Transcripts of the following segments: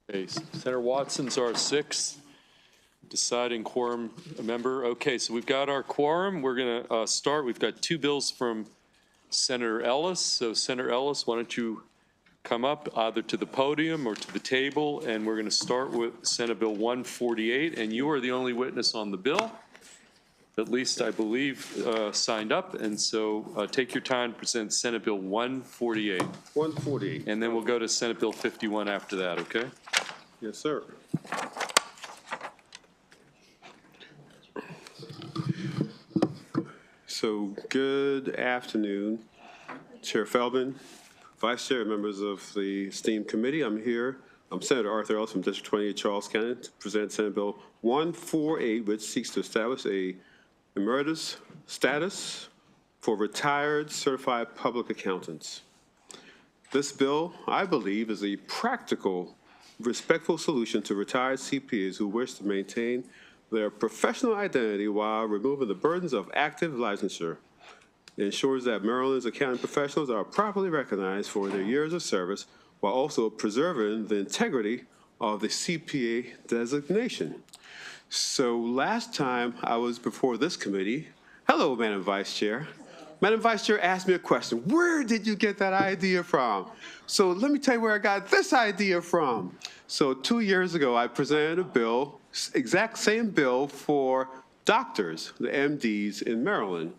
Okay, Senator Watson's our sixth deciding quorum member. Okay, so we've got our quorum. We're going to start. We've got two bills from Senator Ellis. So Senator Ellis, why don't you come up either to the podium or to the table, and we're going to start with Senate Bill 148, and you are the only witness on the bill, at least I believe signed up, and so take your time to present Senate Bill 148. 148. And then we'll go to Senate Bill 51 after that, okay? Yes, sir. So, good afternoon, Chair Feldman, Vice Chair, members of the esteemed committee. I'm Senator Arthur Ellis from District 28, Charles County, to present Senate Bill 148, which seeks to establish a emeritus status for retired certified public accountants. This bill, I believe, is a practical, respectful solution to retired CPAs who wish to maintain their professional identity while removing the burdens of active licensure. It ensures that Maryland's accounting professionals are properly recognized for their years of service while also preserving the integrity of the CPA designation. So last time I was before this committee, hello, Madam Vice Chair. Madam Vice Chair asked me a question. Where did you get that idea from? So let me tell you where I got this idea from. So 2 years ago, I presented a bill, exact same bill for doctors, the MDs in Maryland,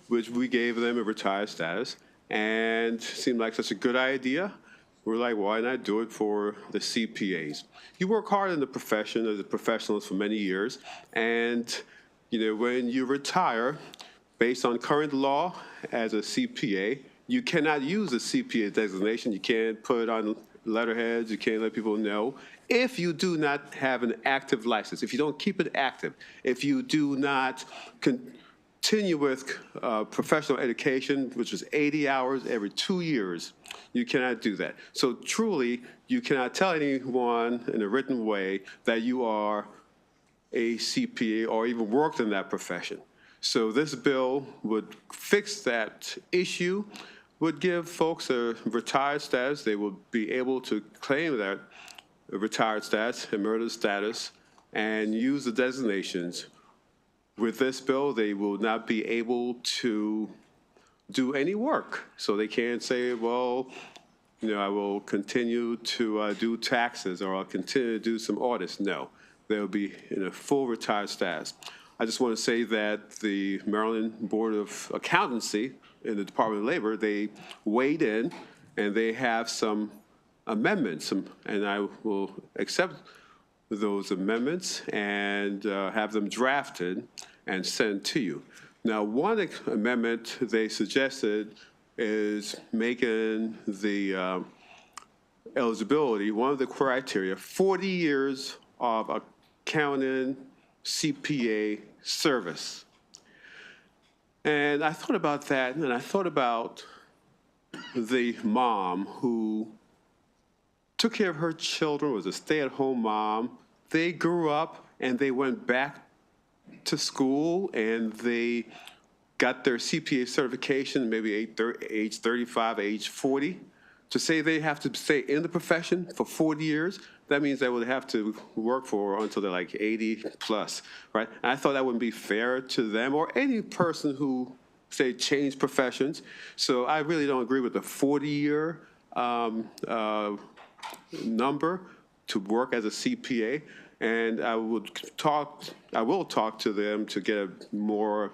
which we gave them a retired status, and seemed like such a good idea. We're like, why not do it for the CPAs? You work hard in the profession as a professionalist for many years, and when you retire, based on current law as a CPA, you cannot use a CPA designation. You can't put it on letterheads. You can't let people know. If you do not have an active license, if you don't keep it active, if you do not continue with professional education, which is 80 hours every 2 years, you cannot do that. So truly, you cannot tell anyone in a written way that you are a CPA or even worked in that profession. So this bill would fix that issue, would give folks a retired status. They will be able to claim that retired status, emeritus status, and use the designations. With this bill, they will not be able to do any work. So they can't say, well, I will continue to do taxes or I'll continue to do some audits. No, they'll be in a full retired status. I just want to say that the Maryland Board of Accountancy in the Department of Labor, they weighed in and they have some amendments, and I will accept those amendments and have them drafted and sent to you. Now, one amendment they suggested is making the eligibility, one of the criteria, 40 years of accounting CPA service. And I thought about that, and I thought about the mom who took care of her children, was a stay-at-home mom. They grew up and they went back to school and they got their CPA certification maybe age 35, age 40. To say they have to stay in the profession for 40 years, that means they would have to work for until they're like 80 plus, right? And I thought that wouldn't be fair to them or any person who, say, changed professions. So I really don't agree with the 40-year number to work as a CPA. And I will talk to them to get a more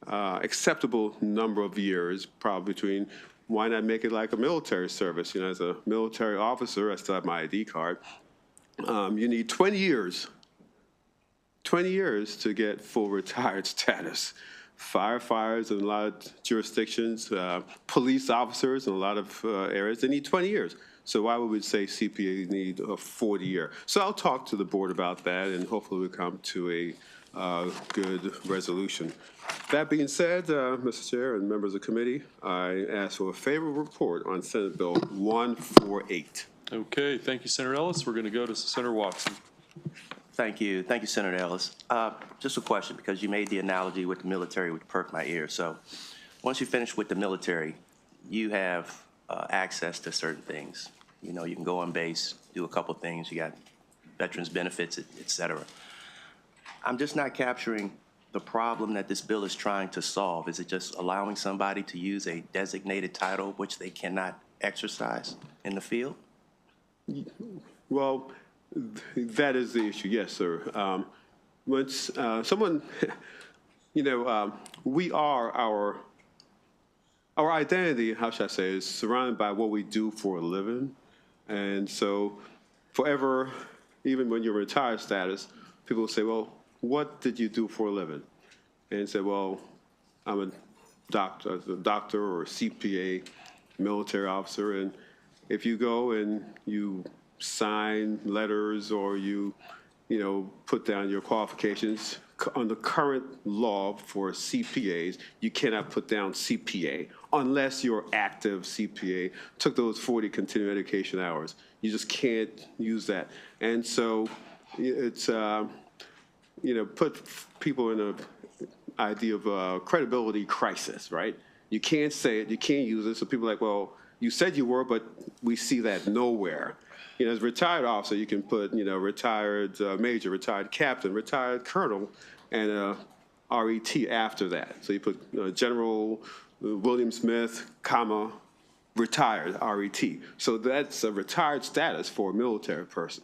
acceptable number of years, probably between. Why not make it like a military service? As a military officer, I still have my ID card. You need 20 years to get full retired status. Firefighters in a lot of jurisdictions, police officers in a lot of areas, they need 20 years. So why would we say CPA need a 40-year? So I'll talk to the board about that, and hopefully we'll come to a good resolution. That being said, Mr. Chair and members of the committee, I ask for a favorable report on Senate Bill 148. Okay, thank you, Senator Ellis. We're going to go to Senator Watson. Thank you, Senator Ellis. Just a question, because you made the analogy with the military, which perked my ear. So once you finish with the military, you have access to certain things. You know, you can go on base, do a couple things. You got veterans benefits, et cetera. I'm just not capturing the problem that this bill is trying to solve. Is it just allowing somebody to use a designated title which they cannot exercise in the field? Well, that is the issue, yes, sir. Once someone, we are our identity, how should I say, is surrounded by what we do for a living. And so forever, even when you're retired status, people will say, well, what did you do for a living? And say, well, I'm a doctor or a CPA, military officer. And if you go and you sign letters or you put down your qualifications, under current law for CPAs, you cannot put down CPA unless your active CPA took those 40 continuing education hours. You just can't use that. And so it's, put people in an idea of a credibility crisis, right? You can't say it, you can't use it. So people are like, well, you said you were, but we see that nowhere. As a retired officer, you can put, retired major, retired captain, retired colonel, and RET after that. So you put General William Smith, comma, retired, RET. So that's a retired status for a military person.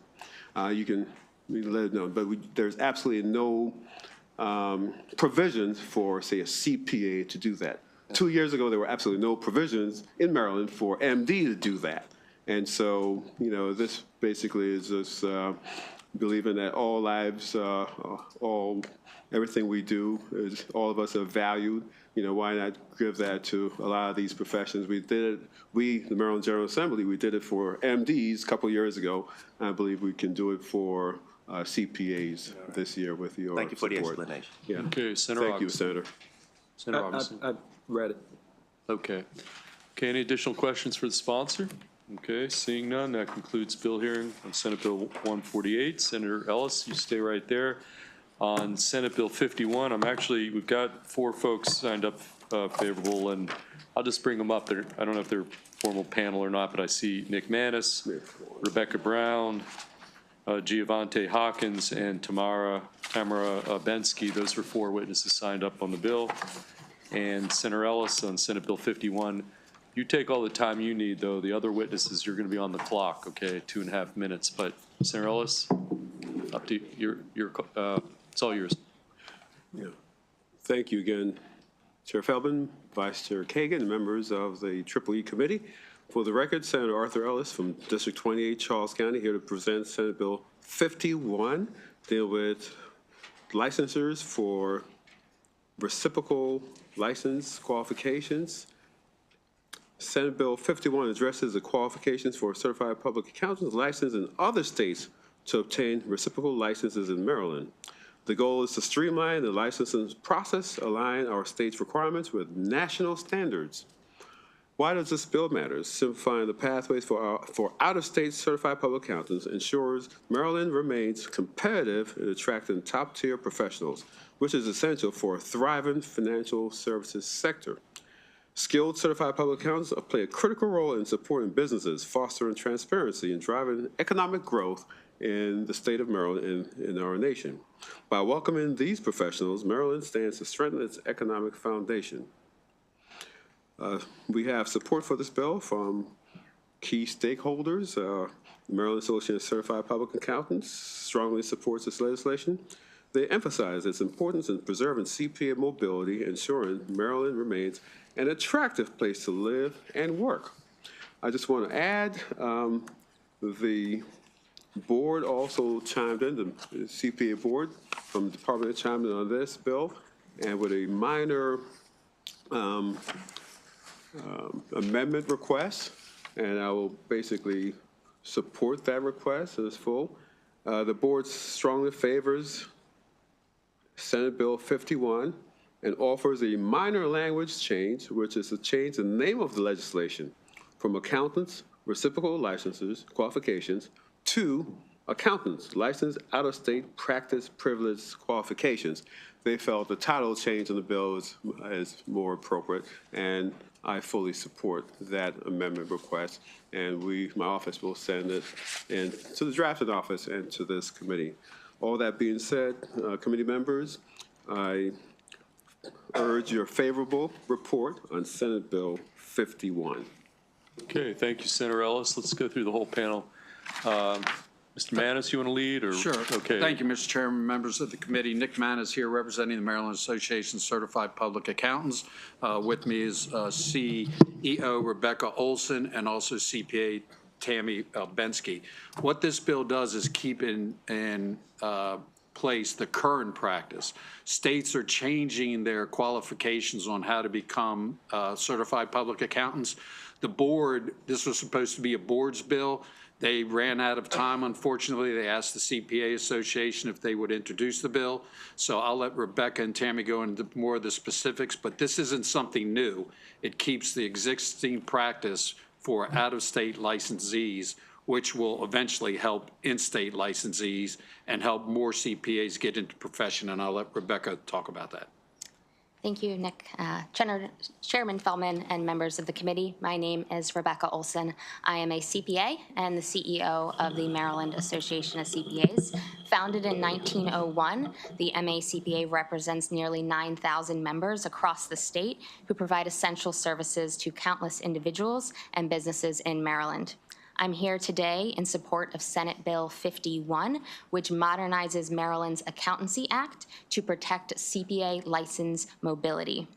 You can let it know, but there's absolutely no provisions for, say, a CPA to do that. 2 years ago, there were absolutely no provisions in Maryland for MD to do that. And so, this basically is just believing that all lives, everything we do, all of us are valued. Why not give that to a lot of these professions? We did it, the Maryland General Assembly, we did it for MDs a couple years ago. I believe we can do it for CPAs this year with your Thank you for support. the explanation. Yeah. Okay, Senator Thank you, Augustine. Senator. Senator Augustine. I read it. Okay. Okay, any additional questions for the sponsor? Okay, seeing none, that concludes bill hearing on Senate Bill 148. Senator Ellis, you stay right there. On Senate Bill 51, we've got 4 folks signed up favorable, and I'll just bring them up. I don't know if they're formal panel or not, but I see Nick Manis, Rebecca Brown, Giovante Hawkins, and Tamara Bensky. Those are 4 witnesses signed up on the bill. And Senator Ellis on Senate Bill 51. You take all the time you need, though. The other witnesses, you're going to be on the clock, okay, 2.5 minutes. But Senator Ellis, up to you. It's all yours. Yeah. Thank you again, Chair Feldman, Vice Chair Kagan, and members of the EEE Committee. For the record, Senator Arthur Ellis from District 28, Charles County, here to present Senate Bill 51, deal with licensures for reciprocal license qualifications. Senate Bill 51 addresses the qualifications for certified public accountants licensed in other states to obtain reciprocal licenses in Maryland. The goal is to streamline the licensing process, align our state's requirements with national standards. Why does this bill matter? Simplifying the pathways for out-of-state certified public accountants ensures Maryland remains competitive in attracting top-tier professionals, which is essential for a thriving financial services sector. Skilled certified public accountants play a critical role in supporting businesses, fostering transparency, and driving economic growth in the state of Maryland and in our nation. By welcoming these professionals, Maryland stands to strengthen its economic foundation. We have support for this bill from key stakeholders. The Maryland Association of Certified Public Accountants strongly supports this legislation. They emphasize its importance in preserving CPA mobility, ensuring Maryland remains an attractive place to live and work. I just want to add, the board also chimed in, the CPA board from the department chimed in on this bill, and with a minor amendment request, and I will basically support that request in its full. The board strongly favors Senate Bill 51 and offers a minor language change, which is to change the name of the legislation from accountants, reciprocal licenses, qualifications, to accountants, licensed out-of-state practice privilege qualifications. they felt the title change in the bill is more appropriate, and I fully support that amendment request. And my office will send it to the drafting office and to this committee. All that being said, committee members, I urge your favorable report on Senate Bill 51. Okay, thank you, Senator Ellis. Let's go through the whole panel. Mr. Manis, you want to lead? Or? Sure. Okay. Thank you, Mr. Chairman, members of the committee. Nick Manis here representing the Maryland Association of Certified Public Accountants. With me is CEO Rebecca Olson and also CPA Tammy Bensky. What this bill does is keep in place the current practice. States are changing their qualifications on how to become certified public accountants. The board, this was supposed to be a board's bill. They ran out of time, unfortunately. They asked the CPA Association if they would introduce the bill. So I'll let Rebecca and Tammy go into more of the specifics, but this isn't something new. It keeps the existing practice for out-of-state licensees, which will eventually help in-state licensees and help more CPAs get into profession, and I'll let Rebecca talk about that. Thank you, Nick. Chairman Feldman and members of the committee, my name is Rebecca Olson. I am a CPA and the CEO of the Maryland Association of CPAs. Founded in 1901, the MACPA represents nearly 9,000 members across the state who provide essential services to countless individuals and businesses in Maryland. I'm here today in support of Senate Bill 51, which modernizes Maryland's Accountancy Act to protect CPA license mobility.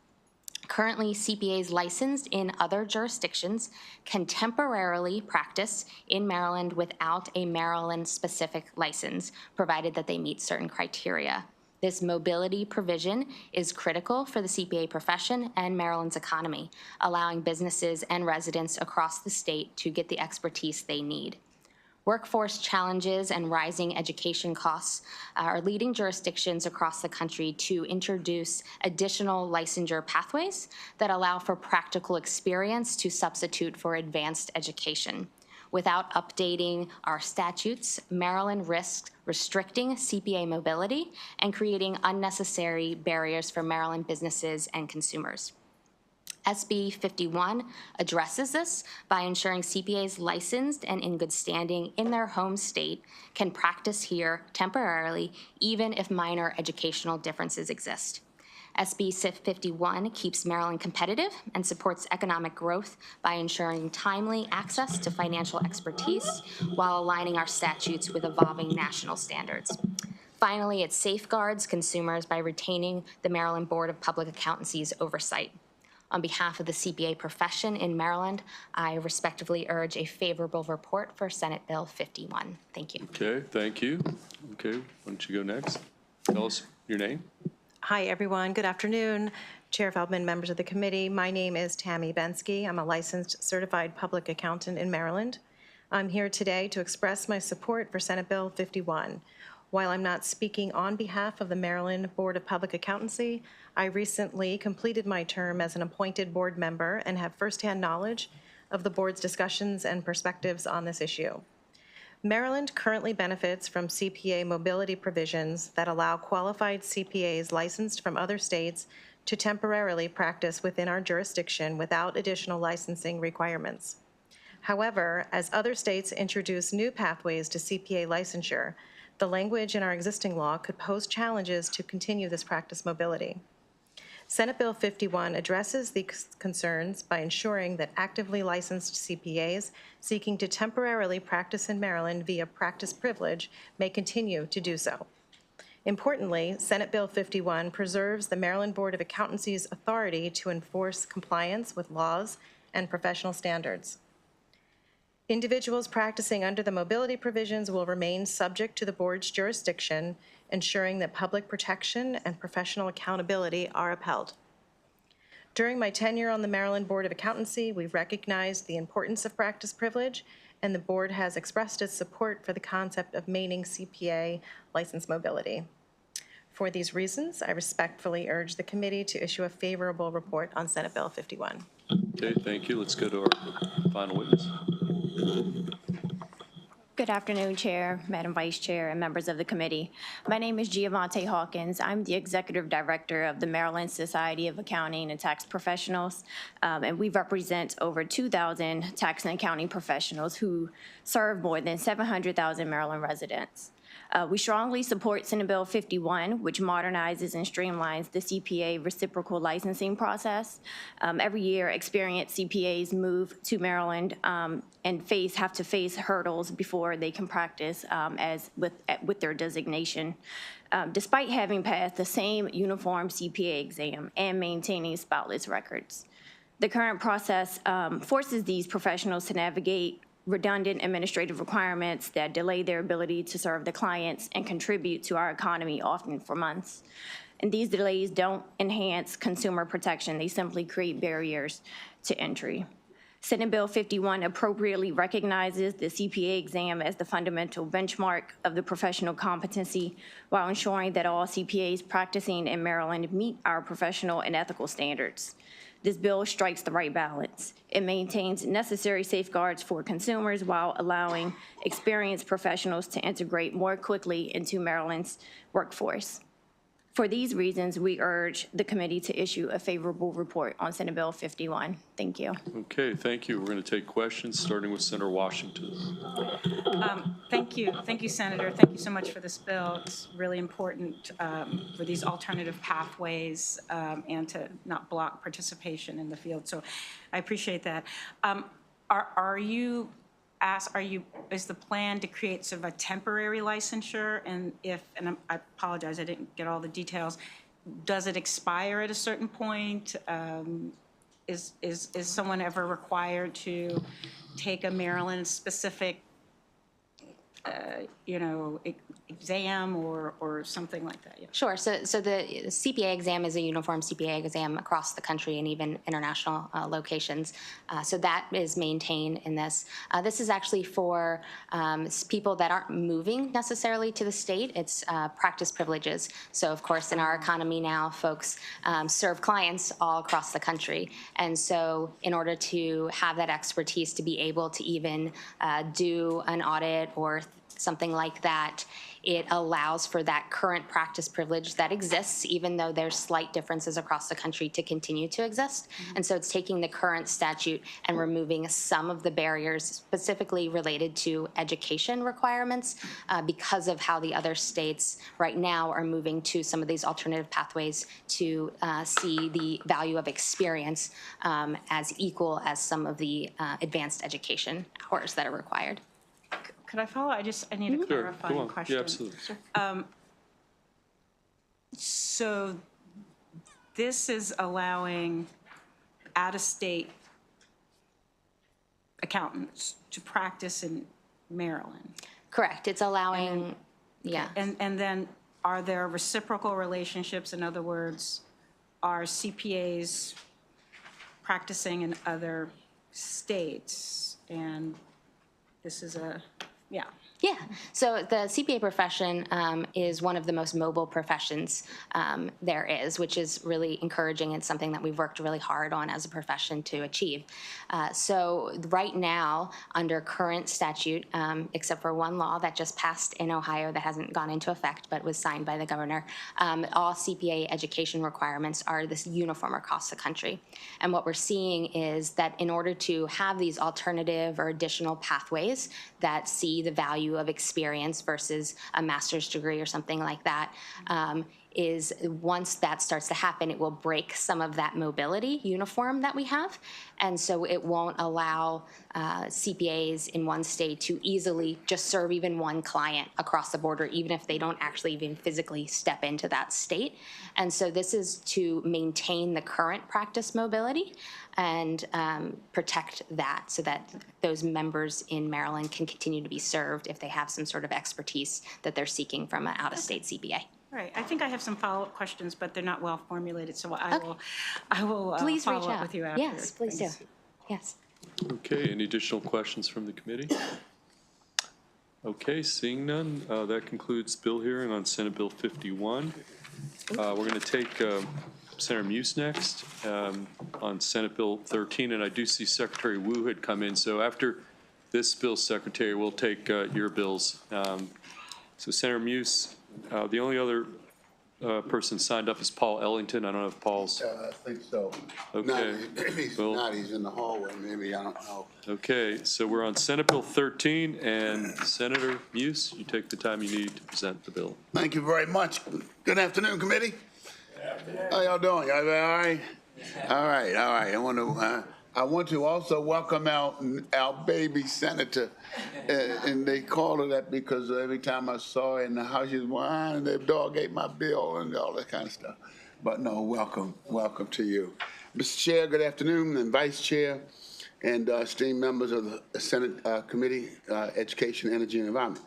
Currently, CPAs licensed in other jurisdictions can temporarily practice in Maryland without a Maryland-specific license, provided that they meet certain criteria. This mobility provision is critical for the CPA profession and Maryland's economy, allowing businesses and residents across the state to get the expertise they need. Workforce challenges and rising education costs are leading jurisdictions across the country to introduce additional licensure pathways that allow for practical experience to substitute for advanced education. Without updating our statutes, Maryland risks restricting CPA mobility and creating unnecessary barriers for Maryland businesses and consumers. SB 51 addresses this by ensuring CPAs licensed and in good standing in their home state can practice here temporarily, even if minor educational differences exist. SB 51 keeps Maryland competitive and supports economic growth by ensuring timely access to financial expertise while aligning our statutes with evolving national standards. Finally, it safeguards consumers by retaining the Maryland Board of Public Accountancy's oversight. On behalf of the CPA profession in Maryland, I respectively urge a favorable report for Senate Bill 51. Thank you. Okay, thank you. Okay, why don't you go next? Tell us your name. Hi, everyone. Good afternoon. Chair Feldman, members of the committee. My name is Tammy Bensky. I'm a licensed certified public accountant in Maryland. I'm here today to express my support for Senate Bill 51. While I'm not speaking on behalf of the Maryland Board of Public Accountancy, I recently completed my term as an appointed board member and have firsthand knowledge of the board's discussions and perspectives on this issue. Maryland currently benefits from CPA mobility provisions that allow qualified CPAs licensed from other states to temporarily practice within our jurisdiction without additional licensing requirements. However, as other states introduce new pathways to CPA licensure, the language in our existing law could pose challenges to continue this practice mobility. Senate Bill 51 addresses these concerns by ensuring that actively licensed CPAs seeking to temporarily practice in Maryland via practice privilege may continue to do so. Importantly, Senate Bill 51 preserves the Maryland Board of Accountancy's authority to enforce compliance with laws and professional standards. Individuals practicing under the mobility provisions will remain subject to the board's jurisdiction, ensuring that public protection and professional accountability are upheld. During my tenure on the Maryland Board of Accountancy, we recognized the importance of practice privilege, and the board has expressed its support for the concept of maintaining CPA license mobility. For these reasons, I respectfully urge the committee to issue a favorable report on Senate Bill 51. Okay, thank you. Let's go to our final witness. Good afternoon, Chair, Madam Vice Chair, and members of the committee. My name is Giavante Hawkins. I'm the Executive Director of the Maryland Society of Accounting and Tax Professionals, and we represent over 2,000 tax and accounting professionals who serve more than 700,000 Maryland residents. We strongly support Senate Bill 51, which modernizes and streamlines the CPA reciprocal licensing process. Every year, experienced CPAs move to Maryland and have to face hurdles before they can practice with their designation. Despite having passed the same uniform CPA exam and maintaining spotless records. The current process forces these professionals to navigate redundant administrative requirements that delay their ability to serve the clients and contribute to our economy, often for months. And these delays don't enhance consumer protection. They simply create barriers to entry. Senate Bill 51 appropriately recognizes the CPA exam as the fundamental benchmark of the professional competency while ensuring that all CPAs practicing in Maryland meet our professional and ethical standards. This bill strikes the right balance. It maintains necessary safeguards for consumers while allowing experienced professionals to integrate more quickly into Maryland's workforce. For these reasons, we urge the committee to issue a favorable report on Senate Bill 51. Thank you. Okay, thank you. We're going to take questions, starting with Senator Washington. Thank you. Thank you, Senator. Thank you so much for this bill. It's really important for these alternative pathways and to not block participation in the field. So I appreciate that. Is the plan to create sort of a temporary licensure? And I apologize, I didn't get all the details. Does it expire at a certain point? Is someone ever required to take a Maryland-specific, exam or something like that? Yeah. Sure. So the CPA exam is a uniform CPA exam across the country and even international locations. So that is maintained in this. This is actually for people that aren't moving necessarily to the state. It's practice privileges. So of course, in our economy now, folks serve clients all across the country. And so in order to have that expertise to be able to even do an audit or something like that, it allows for that current practice privilege that exists, even though there's slight differences across the country, to continue to exist. And so it's taking the current statute and removing some of the barriers specifically related to education requirements because of how the other states right now are moving to some of these alternative pathways to see the value of experience as equal as some of the advanced education hours that are required. Could I follow? I need a clarifying question. Yeah, absolutely. So this is allowing out-of-state accountants to practice in Maryland? Correct. It's allowing, yeah. And then are there reciprocal relationships? In other words, are CPAs practicing in other states? And this is yeah. Yeah, so the CPA profession is one of the most mobile professions there is, which is really encouraging. It's something that we've worked really hard on as a profession to achieve. So right now, under current statute, except for one law that just passed in Ohio that hasn't gone into effect but was signed by the governor, all CPA education requirements are this uniform across the country. And what we're seeing is that in order to have these alternative or additional pathways that see the value of experience versus a master's degree or something like that, is once that starts to happen, it will break some of that mobility uniform that we have. And so it won't allow CPAs in one state to easily just serve even one client across the border, even if they don't actually even physically step into that state. And so this is to maintain the current practice mobility and protect that so that those members in Maryland can continue to be served if they have some sort of expertise that they're seeking from an out-of-state CPA. Right. I think I have some follow-up questions, but they're not well formulated, so I will Please follow reach up out with you after. Yes, please do. Yes. Okay, any additional questions from the committee? Okay, seeing none, that concludes bill hearing on Senate Bill 51. We're going to take Senator Muse next on Senate Bill 13, and I do see Secretary Wu had come in. So after this bill, Secretary. We'll take your bills. So Senator Muse, the only other person signed up is Paul Ellington. I don't know if Paul's, I think so. Okay. If he's Well- not, he's in the hallway, maybe, I don't know. okay, so we're on Senate Bill 13, and Senator Muse, you take the time you need to present the bill. Thank you very much. Good afternoon, committee. How y'all doing? Y'all all right? All right, all right. I want to also welcome our baby senator, and they call her that because every time I saw her in the house, she was whining, the dog ate my bill and all that kind of stuff. But no, welcome to you. Mr. Chair, good afternoon, and Vice Chair, and esteemed members of the Senate Committee, Education, Energy, and Environment.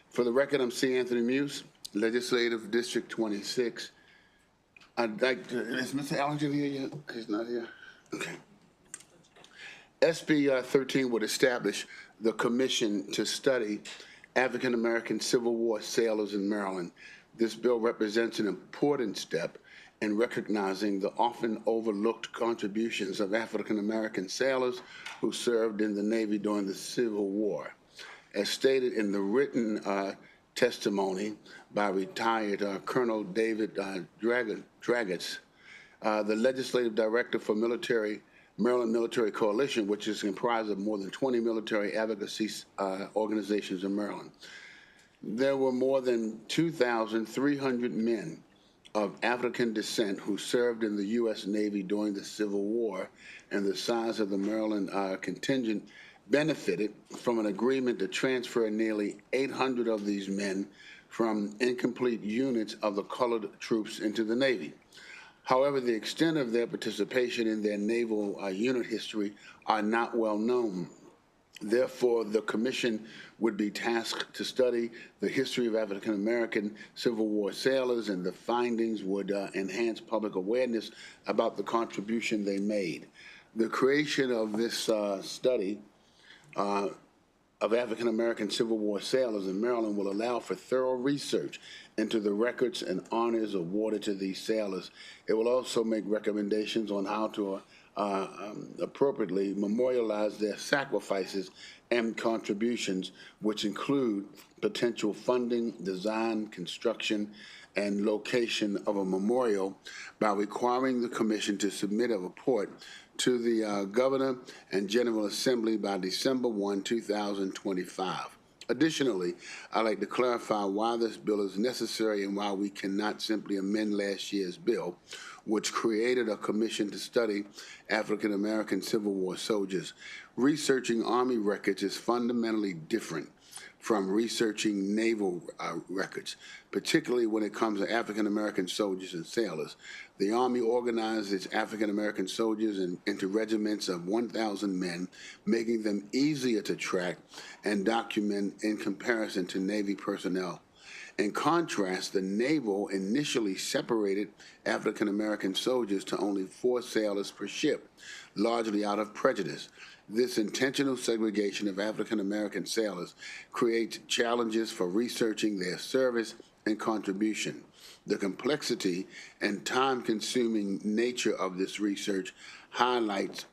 For the record, I'm C. Anthony Muse, Legislative District 26. I'd like to, is Mr. Ellington here yet? He's not here? Okay. SB 13 would establish the commission to study African-American Civil War sailors in Maryland. This bill represents an important step in recognizing the often overlooked contributions of African-American sailors who served in the Navy during the Civil War. As stated in the written testimony by retired Colonel David Draggetts, the Legislative Director for Maryland Military Coalition, which is comprised of more than 20 military advocacy organizations in Maryland. There were more than 2,300 men of African descent who served in the U.S. Navy during the Civil War, and the size of the Maryland contingent benefited from an agreement to transfer nearly 800 of these men from incomplete units of the colored troops into the Navy. However, the extent of their participation in their naval unit history are not well known. Therefore, the commission would be tasked to study the history of African-American Civil War sailors, and the findings would enhance public awareness about the contribution they made. The creation of this study of African-American Civil War sailors in Maryland will allow for thorough research into the records and honors awarded to these sailors. It will also make recommendations on how to appropriately memorialize their sacrifices and contributions, which include potential funding, design, construction, and location of a memorial, by requiring the commission to submit a report to the Governor and General Assembly by December 1, 2025. Additionally, I'd like to clarify why this bill is necessary and why we cannot simply amend last year's bill, which created a commission to study African-American Civil War soldiers. Researching Army records is fundamentally different from researching naval records, particularly when it comes to African-American soldiers and sailors. The Army organized its African-American soldiers into regiments of 1,000 men, making them easier to track and document in comparison to Navy personnel. In contrast, the Naval initially separated African-American soldiers to only 4 sailors per ship, largely out of prejudice. This intentional segregation of African-American sailors creates challenges for researching their service and contribution. The complexity and time-consuming nature of this research highlight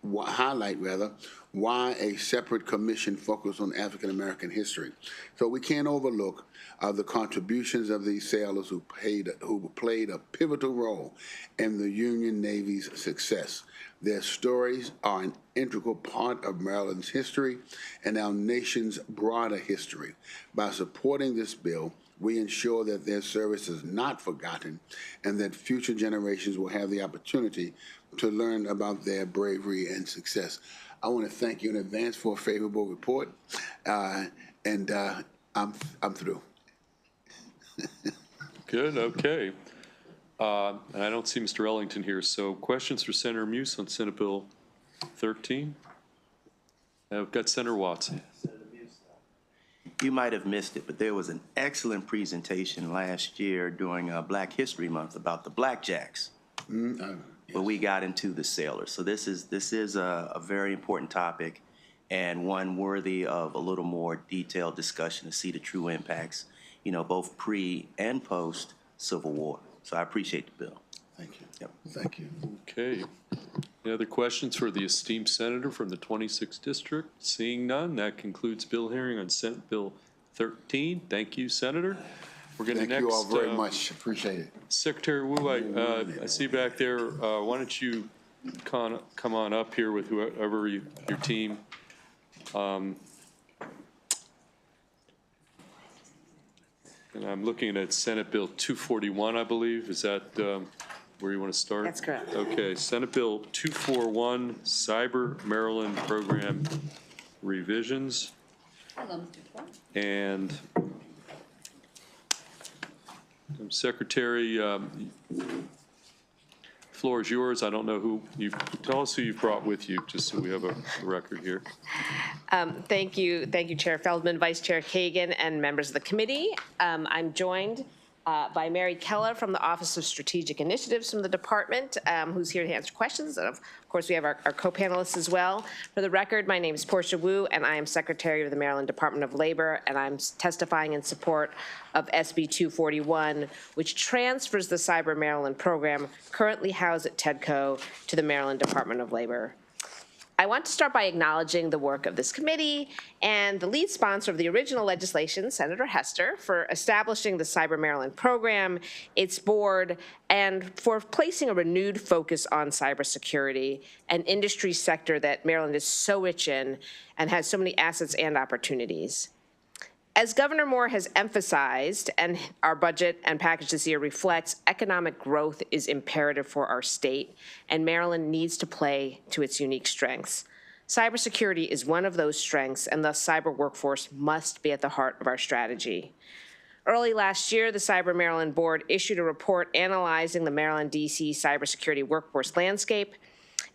why a separate commission focused on African-American history. So we can't overlook the contributions of these sailors who played a pivotal role in the Union Navy's success. Their stories are an integral part of Maryland's history and our nation's broader history. By supporting this bill, we ensure that their service is not forgotten and that future generations will have the opportunity to learn about their bravery and success. I want to thank you in advance for a favorable report, and I'm through. Good, okay. And I don't see Mr. Ellington here, so questions for Senator Muse on Senate Bill 13? I've got Senator Watson. You might have missed it, but there was an excellent presentation last year during Black History Month about the Blackjacks, where we got into the sailors. So this is a very important topic and one worthy of a little more detailed discussion to see the true impacts, both pre and post Civil War. So I appreciate the bill. Thank you. Yep. Thank you. Okay. Any other questions for the esteemed senator from the 26th district? Seeing none, that concludes bill hearing on Senate Bill 13. Thank you, Senator. We're going to Thank next. you all very much. Appreciate it. Secretary Wu, I see back there. Why don't you come on up here with whoever your team. And I'm looking at Senate Bill 241, I believe. Is that where you want to start? That's correct. Okay, Senate Bill 241, Cyber Maryland Program Revisions. And Secretary, floor is yours. I don't know who you, tell us who you brought with you, just so we have a record here. Thank you, Chair Feldman, Vice Chair Kagan, and members of the committee. I'm joined by Mary Keller from the Office of Strategic Initiatives from the department, who's here to answer questions. And of course, we have our co-panelists as well. For the record, my name is Portia Wu, and I am Secretary of the Maryland Department of Labor, and I'm testifying in support of SB 241, which transfers the Cyber Maryland program currently housed at TEDCO to the Maryland Department of Labor. I want to start by acknowledging the work of this committee and the lead sponsor of the original legislation, Senator Hester, for establishing the Cyber Maryland program, its board, and for placing a renewed focus on cybersecurity, an industry sector that Maryland is so rich in and has so many assets and opportunities. As Governor Moore has emphasized, and our budget and package this year reflects, economic growth is imperative for our state, and Maryland needs to play to its unique strengths. Cybersecurity is one of those strengths, and thus cyber workforce must be at the heart of our strategy. Early last year, the Cyber Maryland Board issued a report analyzing the Maryland DC cybersecurity workforce landscape.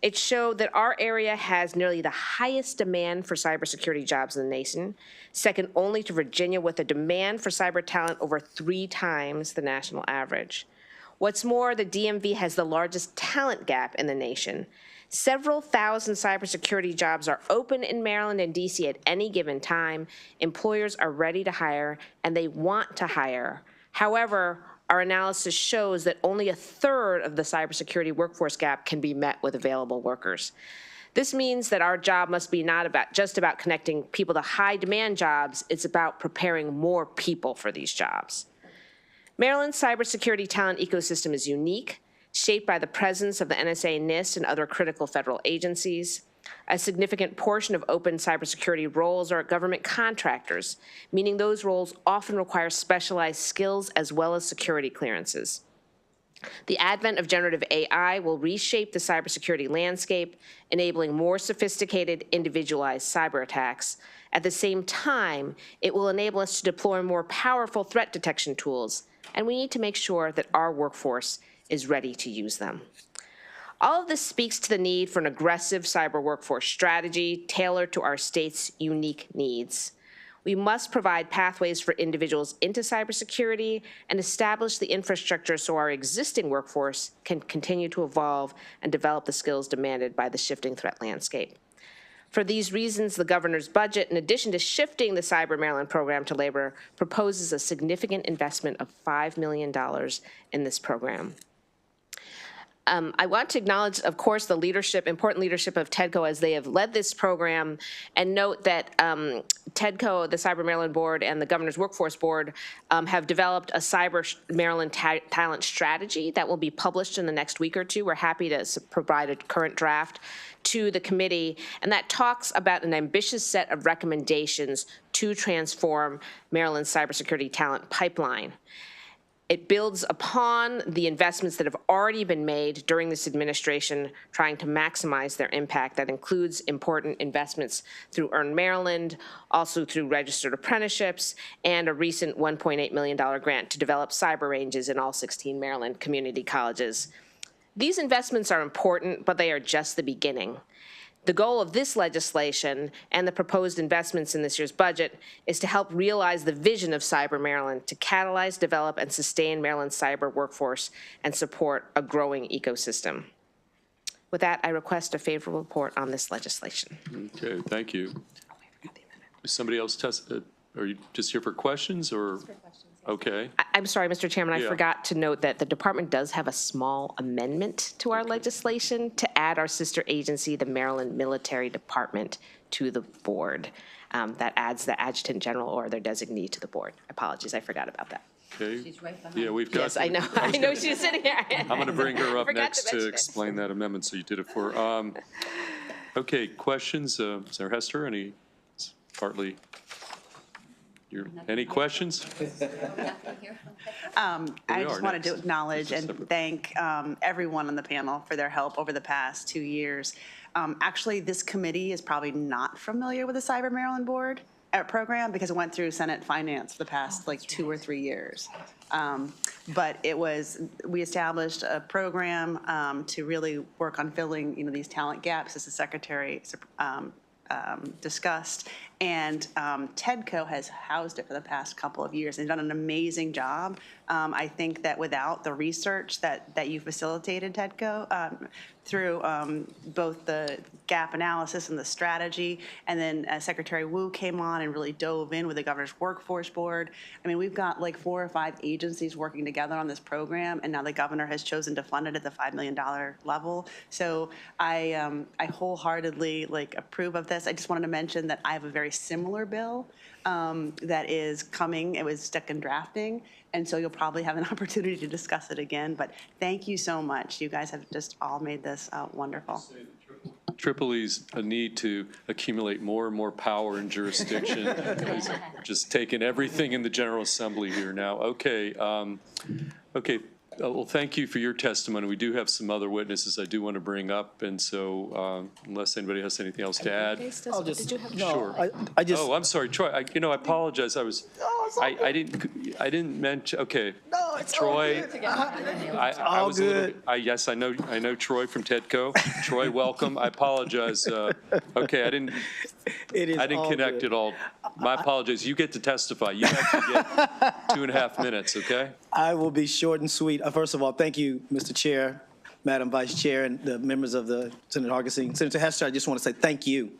It showed that our area has nearly the highest demand for cybersecurity jobs in the nation, second only to Virginia, with a demand for cyber talent over 3 times the national average. What's more, the DMV has the largest talent gap in the nation. Several thousand cybersecurity jobs are open in Maryland and DC at any given time. Employers are ready to hire, and they want to hire. However, our analysis shows that only 1/3 of the cybersecurity workforce gap can be met with available workers. This means that our job must be not just about connecting people to high-demand jobs, it's about preparing more people for these jobs. Maryland's cybersecurity talent ecosystem is unique, shaped by the presence of the NSA, NIST, and other critical federal agencies. A significant portion of open cybersecurity roles are government contractors, meaning those roles often require specialized skills as well as security clearances. The advent of generative AI will reshape the cybersecurity landscape, enabling more sophisticated, individualized cyber attacks. At the same time, it will enable us to deploy more powerful threat detection tools, and we need to make sure that our workforce is ready to use them. All of this speaks to the need for an aggressive cyber workforce strategy tailored to our state's unique needs. We must provide pathways for individuals into cybersecurity and establish the infrastructure so our existing workforce can continue to evolve and develop the skills demanded by the shifting threat landscape. For these reasons, the governor's budget, in addition to shifting the Cyber Maryland program to labor, proposes a significant investment of $5 million in this program. I want to acknowledge, of course, the important leadership of TEDCO as they have led this program, and note that TEDCO, the Cyber Maryland Board, and the Governor's Workforce Board have developed a Cyber Maryland talent strategy that will be published in the next week or two. We're happy to provide a current draft to the committee, and that talks about an ambitious set of recommendations to transform Maryland's cybersecurity talent pipeline. It builds upon the investments that have already been made during this administration, trying to maximize their impact. That includes important investments through Earn Maryland, also through registered apprenticeships, and a recent $1.8 million grant to develop cyber ranges in all 16 Maryland community colleges. These investments are important, but they are just the beginning. The goal of this legislation and the proposed investments in this year's budget is to help realize the vision of Cyber Maryland, to catalyze, develop, and sustain Maryland's cyber workforce and support a growing ecosystem. With that, I request a favorable report on this legislation. Okay, thank you. Is somebody else are you just here for questions or? Just for questions, Okay. I'm sorry, Mr. Chairman, I Yeah. forgot to note that the department does have a small amendment to our legislation to add our sister agency, the Maryland Military Department, to the board. That adds the adjutant general or their designee to the board. Apologies, I forgot about that. Okay. Yeah, we've got. Yes, I know. I know she's sitting here. I'm going to bring her up Forgot to next to mention it. explain that amendment, so you did it for her. Okay, questions? Senator Hester, any, partly, any questions? I We just are wanted to next. acknowledge This is and separate. thank everyone on the panel for their help over the past 2 years. Actually, this committee is probably not familiar with the Cyber Maryland Board program because it went through Senate Finance for the past like 2 or 3 years. But we established a program to really work on filling, these talent gaps, as the Secretary discussed. And TEDCO has housed it for the past couple of years and done an amazing job. I think that without the research that you facilitated, TEDCO, through both the gap analysis and the strategy, and then Secretary Wu came on and really dove in with the Governor's Workforce Board. I mean, we've got like 4 or 5 agencies working together on this program, and now the Governor has chosen to fund it at the $5 million level. So I wholeheartedly approve of this. I just wanted to mention that I have a very similar bill that is coming. It was stuck in drafting, and so you'll probably have an opportunity to discuss it again. But thank you so much. You guys have just all made this wonderful. Tripoli's a need to accumulate more and more power and jurisdiction. He's just taking everything in the General Assembly here now. Okay. Okay. Well, thank you for your testimony. We do have some other witnesses I do want to bring up, and so unless anybody has anything else to add. Sure. I just. Oh, I'm sorry, Troy. I apologize. I didn't mention. Okay. No, it's Troy. all good. I was a little bit, yes, I know Troy from TEDCO. Troy, welcome. I apologize. Okay, I didn't all connect good. it all. My apologies. You get to testify. You actually get 2.5 minutes, okay? I will be short and sweet. First of all, thank you, Mr. Chair, Madam Vice Chair, and the members of the Senator Hargison. Senator Hester, I just want to say thank you.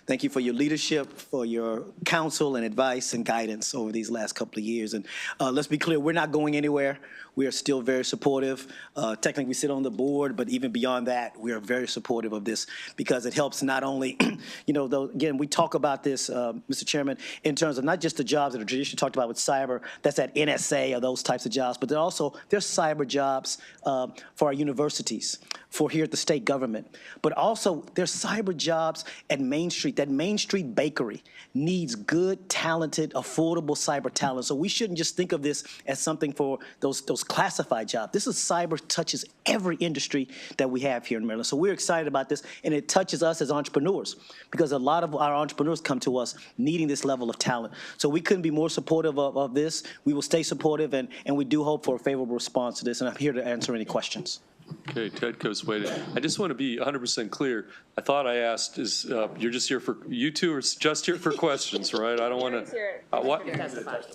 Thank you for your leadership, for your counsel and advice and guidance over these last couple of years. And let's be clear, we're not going anywhere. We are still very supportive. Technically, we sit on the board, but even beyond that, we are very supportive of this because it helps not only, though, again, we talk about this, Mr. Chairman, in terms of not just the jobs that are traditionally talked about with cyber, that's at NSA or those types of jobs, but there's cyber jobs for our universities, for here at the state government. But also, there's cyber jobs at Main Street. That Main Street bakery needs good, talented, affordable cyber talent. So we shouldn't just think of this as something for those classified jobs. This is cyber touches every industry that we have here in Maryland. So we're excited about this, and it touches us as entrepreneurs because a lot of our entrepreneurs come to us needing this level of talent. So we couldn't be more supportive of this. We will stay supportive, and we do hope for a favorable response to this, and I'm here to answer any questions. Okay, TEDCO's waiting. I just want to be 100% clear. I thought I asked, you're just here for, you two are just here for questions, right? I don't want to. What?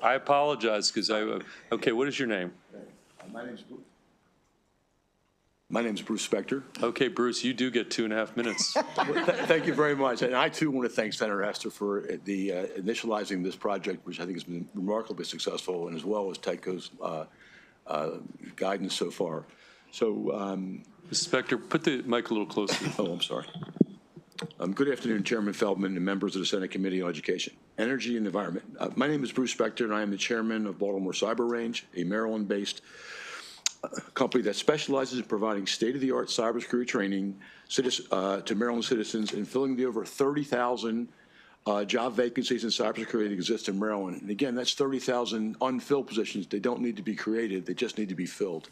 I apologize because okay, what is your name? My name's Bruce Spector. Okay, Bruce, you do get 2.5 minutes. Thank you very much. And I, too, want to thank Senator Hester for the initializing this project, which I think has been remarkably successful, and as well as TEDCO's guidance so far. So, Mr. Spector, put the mic a little closer. Oh, I'm sorry. Good afternoon, Chairman Feldman and members of the Senate Committee on Education, Energy, and Environment. My name is Bruce Spector, and I am the chairman of Baltimore Cyber Range, a Maryland-based company that specializes in providing state-of-the-art cybersecurity training to Maryland citizens and filling the over 30,000 job vacancies in cybersecurity that exist in Maryland. And again, that's 30,000 unfilled positions. They don't need to be created. They just need to be filled.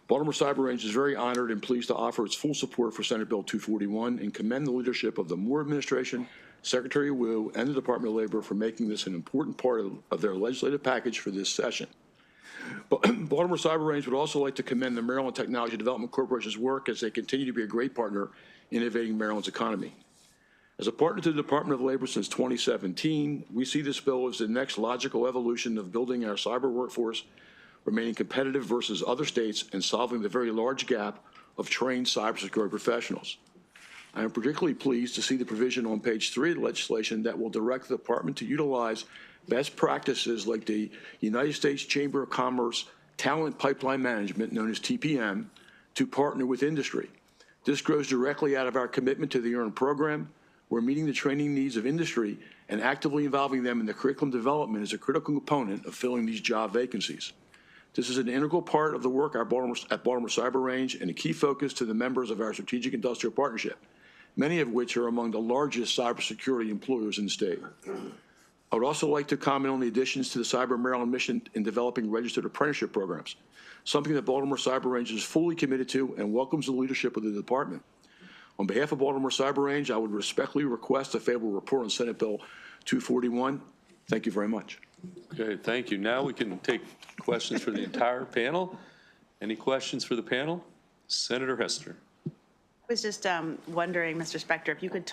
Baltimore Cyber Range is very honored and pleased to offer its full support for Senate Bill 241 and commend the leadership of the Moore administration, Secretary Wu, and the Department of Labor for making this an important part of their legislative package for this session. But Baltimore Cyber Range would also like to commend the Maryland Technology Development Corporation's work as they continue to be a great partner in innovating Maryland's economy. As a partner to the Department of Labor since 2017, we see this bill as the next logical evolution of building our cyber workforce, remaining competitive versus other states, and solving the very large gap of trained cybersecurity professionals. I am particularly pleased to see the provision on page 3 of the legislation that will direct the department to utilize best practices like the United States Chamber of Commerce Talent Pipeline Management, known as TPM, to partner with industry. This grows directly out of our commitment to the EARN program, where meeting the training needs of industry and actively involving them in the curriculum development is a critical component of filling these job vacancies. This is an integral part of the work at Baltimore Cyber Range and a key focus to the members of our Strategic Industrial Partnership, many of which are among the largest cybersecurity employers in the state. I would also like to comment on the additions to the Cyber Maryland mission in developing registered apprenticeship programs, something that Baltimore Cyber Range is fully committed to and welcomes the leadership of the department. On behalf of Baltimore Cyber Range, I would respectfully request a favorable report on Senate Bill 241. Thank you very much. Okay, thank you. Now we can take questions for the entire panel. Any questions for the panel? Senator Hester. I was just wondering, Mr. Spector, if you could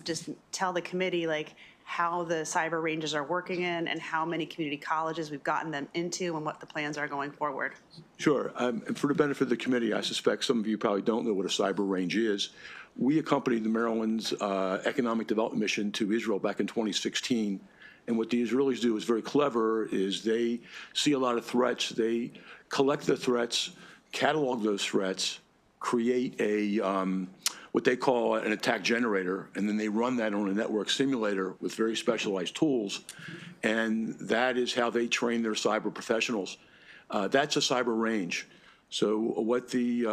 just tell the committee like how the cyber ranges are working in and how many community colleges we've gotten them into and what the plans are going forward. Sure. And for the benefit of the committee, I suspect some of you probably don't know what a cyber range is. We accompanied the Maryland's economic development mission to Israel back in 2016. And what the Israelis do is very clever, is they see a lot of threats. They collect the threats, catalog those threats, create a what they call an attack generator, and then they run that on a network simulator with very specialized tools. And that is how they train their cyber professionals. That's a cyber range. So what the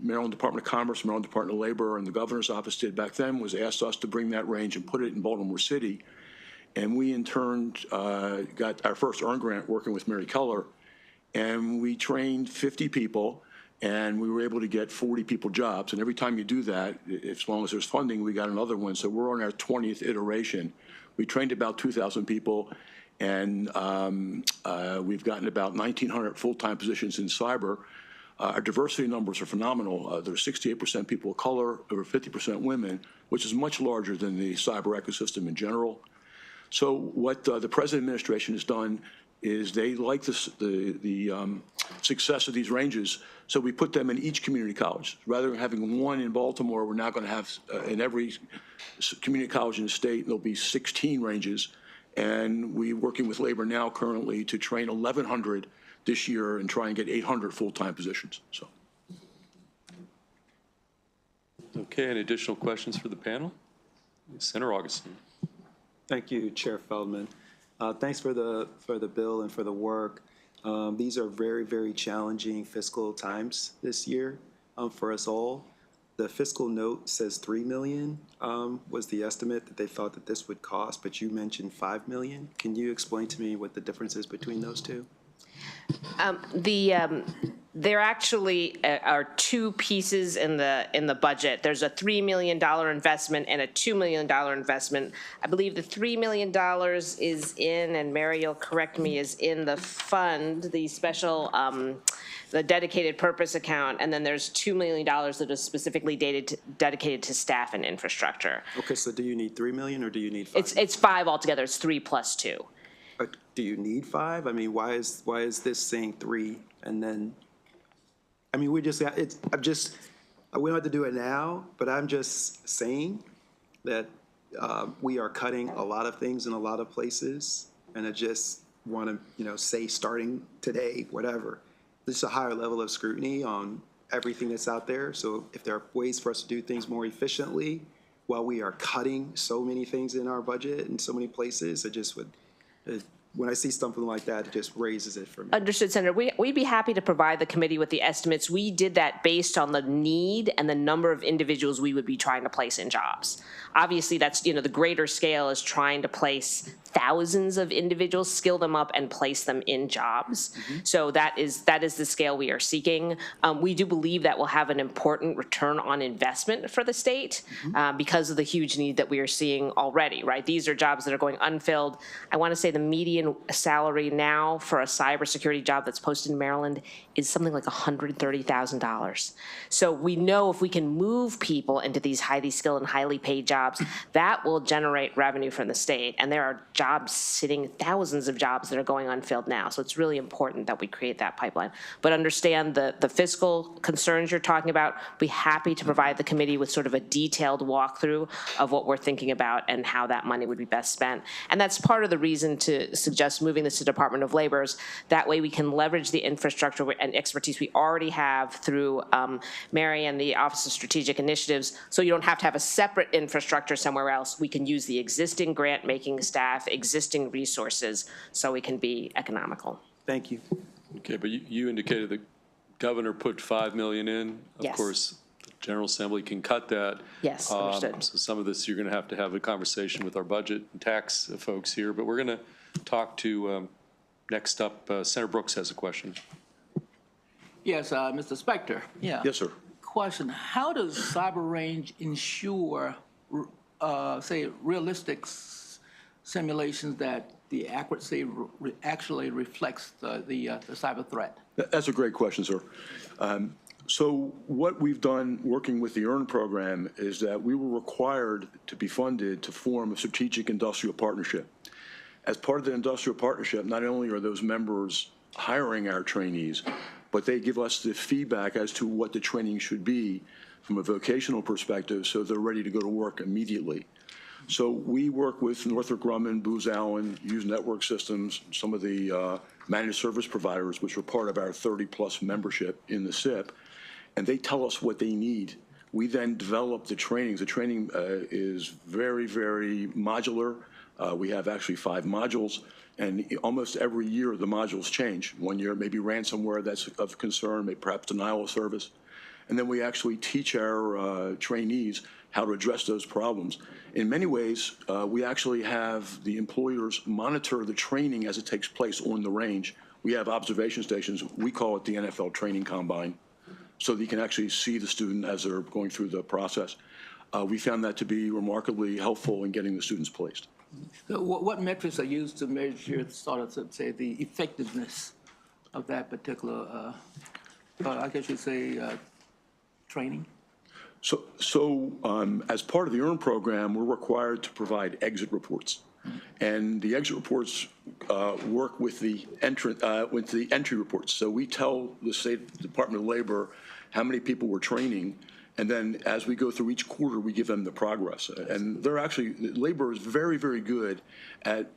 Maryland Department of Commerce, Maryland Department of Labor, and the governor's office did back then was asked us to bring that range and put it in Baltimore City. And we, in turn, got our first EARN grant working with Mary Keller. And we trained 50 people, and we were able to get 40 people jobs. And every time you do that, as long as there's funding, we got another one. So we're on our 20th iteration. We trained about 2,000 people, and we've gotten about 1,900 full-time positions in cyber. Our diversity numbers are phenomenal. There's 68% people of color, over 50% women, which is much larger than the cyber ecosystem in general. So what the present administration has done is they like the success of these ranges, so we put them in each community college. Rather than having one in Baltimore, we're now going to have in every community college in the state, there'll be 16 ranges. And we're working with labor now currently to train 1,100 this year and try and get 800 full-time positions. So. Okay, any additional questions for the panel? Senator Augustine. Thank you, Chair Feldman. Thanks for the bill and for the work. These are very, very challenging fiscal times this year for us all. The fiscal note says $3 million was the estimate that they thought that this would cost, but you mentioned $5 million. Can you explain to me what the difference is between those two? There actually are two pieces in the budget. There's a $3 million investment and a $2 million investment. I believe the $3 million is in, and Mary, you'll correct me, is in the fund, the special, the dedicated purpose account, and then there's $2 million that is specifically dedicated to staff and infrastructure. Okay, so do you need $3 million or do you need $5? It's 5 altogether. It's 3 plus 2. Do you need 5? I mean, why is this saying 3 and then? I mean, we don't have to do it now, but I'm just saying that we are cutting a lot of things in a lot of places, and I just want to, say starting today, whatever. There's a higher level of scrutiny on everything that's out there. So if there are ways for us to do things more efficiently while we are cutting so many things in our budget in so many places, it just would. When I see something like that, it just raises it for me. Understood, Senator. We'd be happy to provide the committee with the estimates. We did that based on the need and the number of individuals we would be trying to place in jobs. Obviously, that's, the greater scale is trying to place thousands of individuals, skill them up, and place them in jobs. Mm-hmm. So that is the scale we are seeking. We do believe that will have an important return on investment for the state because of the huge need that we are seeing already, right? These are jobs that are going unfilled. I want to say the median median salary now for a cybersecurity job that's posted in Maryland is something like $130,000. So we know if we can move people into these highly skilled and highly paid jobs, that will generate revenue from the state. And there are jobs sitting, thousands of jobs that are going unfilled now. So it's really important that we create that pipeline. But understand the fiscal concerns you're talking about. Be happy to provide the committee with sort of a detailed walkthrough of what we're thinking about and how that money would be best spent. And that's part of the reason to suggest moving this to Department of Labor's. That way we can leverage the infrastructure and expertise we already have through Mary and the Office of Strategic Initiatives, so you don't have to have a separate infrastructure somewhere else. We can use the existing grant-making staff, existing resources, so we can be economical. Thank you. Okay, but you indicated the governor put $5 million in. Yes. Of course, the General Assembly can cut that. Yes, understood. So some of this, you're going to have a conversation with our budget and tax folks here, but we're going to talk to, next up, Senator Brooks has a question. Yes, Mr. Spector. Yeah. Yes, sir. Question, how does Cyber Range ensure, say, realistic simulations that the accuracy actually reflects the cyber threat? That's a great question, sir. So what we've done working with the EARN program is that we were required to be funded to form a strategic industrial partnership. As part of the industrial partnership, not only are those members hiring our trainees, but they give us the feedback as to what the training should be from a vocational perspective so they're ready to go to work immediately. So we work with Northrop Grumman, Booz Allen, Hughes Network Systems, some of the managed service providers, which are part of our 30-plus membership in the SIP, and they tell us what they need. We then develop the trainings. The training is very, very modular. We have actually 5 modules, and almost every year the modules change. One year maybe ransomware that's of concern, maybe perhaps denial of service. And then we actually teach our trainees how to address those problems. In many ways, we actually have the employers monitor the training as it takes place on the range. We have observation stations. We call it the NFL Training Combine, so that you can actually see the student as they're going through the process. We found that to be remarkably helpful in getting the students placed. So what metrics are used to measure, sort of, say, the effectiveness of that particular, I guess you'd say, training? So as part of the EARN program, we're required to provide exit reports. And the exit reports work with the entry reports. So we tell the State Department of Labor how many people we're training, and then as we go through each quarter, we give them the progress. And they're actually, Labor is very, very good at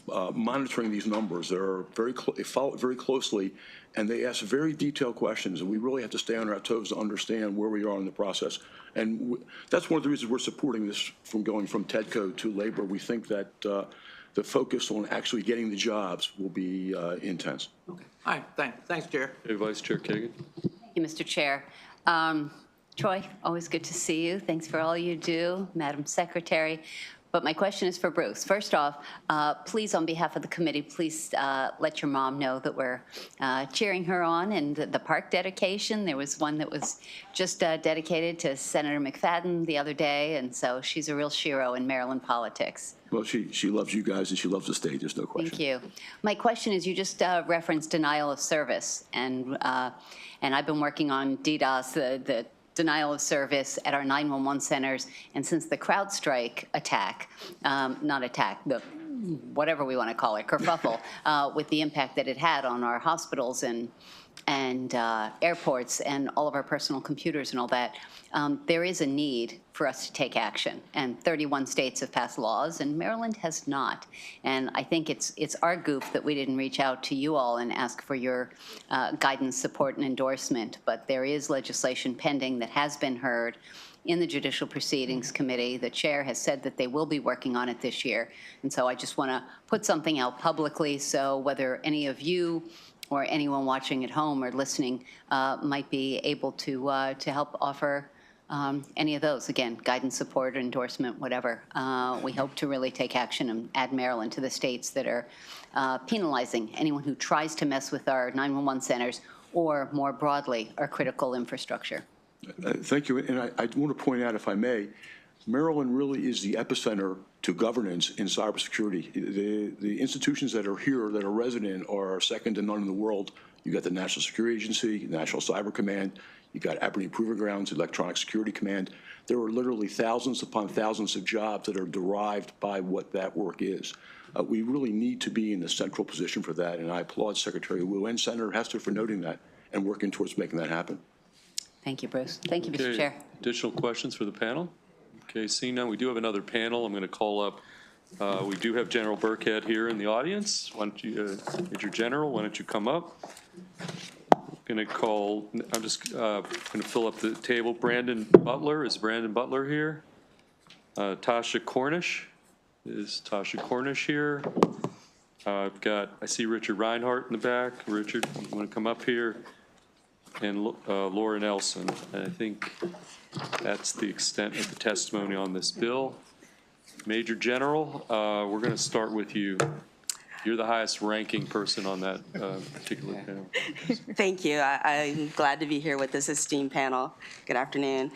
monitoring these numbers. They follow it very closely, and they ask very detailed questions, and we really have to stay on our toes to understand where we are in the process. And that's one of the reasons we're supporting this from going from TEDCO to Labor. We think that the focus on actually getting the jobs will be intense. Okay. All right. Thanks, Chair. Hey, Vice Chair Kagan. Thank you, Mr. Chair. Troy, always good to see you. Thanks for all you do, Madam Secretary. But my question is for Bruce. First off, please, on behalf of the committee, please let your mom know that we're cheering her on. And the park dedication, there was one that was just dedicated to Senator McFadden the other day, and so she's a real shero in Maryland politics. Well, she loves you guys, and she loves the state, there's no question. Thank you. My question is, you just referenced denial of service, and I've been working on DDoS, the denial of service at our 911 centers, and since the CrowdStrike attack, whatever we want to call it, kerfuffle, with the impact that it had on our hospitals and airports and all of our personal computers and all that, there is a need for us to take action. And 31 states have passed laws, and Maryland has not. And I think it's our goof that we didn't reach out to you all and ask for your guidance, support, and endorsement. But there is legislation pending that has been heard in the Judicial Proceedings Committee. The chair has said that they will be working on it this year. And so I just want to put something out publicly, so whether any of you or anyone watching at home or listening might be able to help offer any of those. Again, guidance, support, endorsement, whatever. We hope to really take action and add Maryland to the states that are penalizing anyone who tries to mess with our 911 centers or, more broadly, our critical infrastructure. Thank you. And I want to point out, if I may, Maryland really is the epicenter to governance in cybersecurity. The institutions that are here, that are resident, are second to none in the world. You got the National Security Agency, National Cyber Command, you got Aberdeen Proving Grounds, Electronic Security Command. There are literally thousands upon thousands of jobs that are derived by what that work is. We really need to be in the central position for that, and I applaud Secretary Wu and Senator Hester for noting that and working towards making that happen. Thank you, Bruce. Thank you, Mr. Okay, Chair. additional questions for the panel? Okay, seeing none, we do have another panel. I'm going to call up, we do have General Burkhead here in the audience. Why don't you, Major General, why don't you come up? Going to call, I'm just going to fill up the table. Brandon Butler, is Brandon Butler here? Tasha Cornish, is Tasha Cornish here? I've got, I see Richard Reinhardt in the back. Richard, you want to come up here? And Laura Nelson. And I think that's the extent of the testimony on this bill. Major General, we're going to start with you. You're the highest ranking person on that particular panel. Thank you. I'm glad to be here with this esteemed panel. Good afternoon.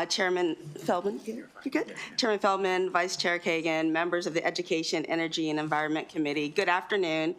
Chairman Feldman, you good? Chairman Feldman, Vice Chair Kagan, members of the Education, Energy, and Environment Committee, good afternoon.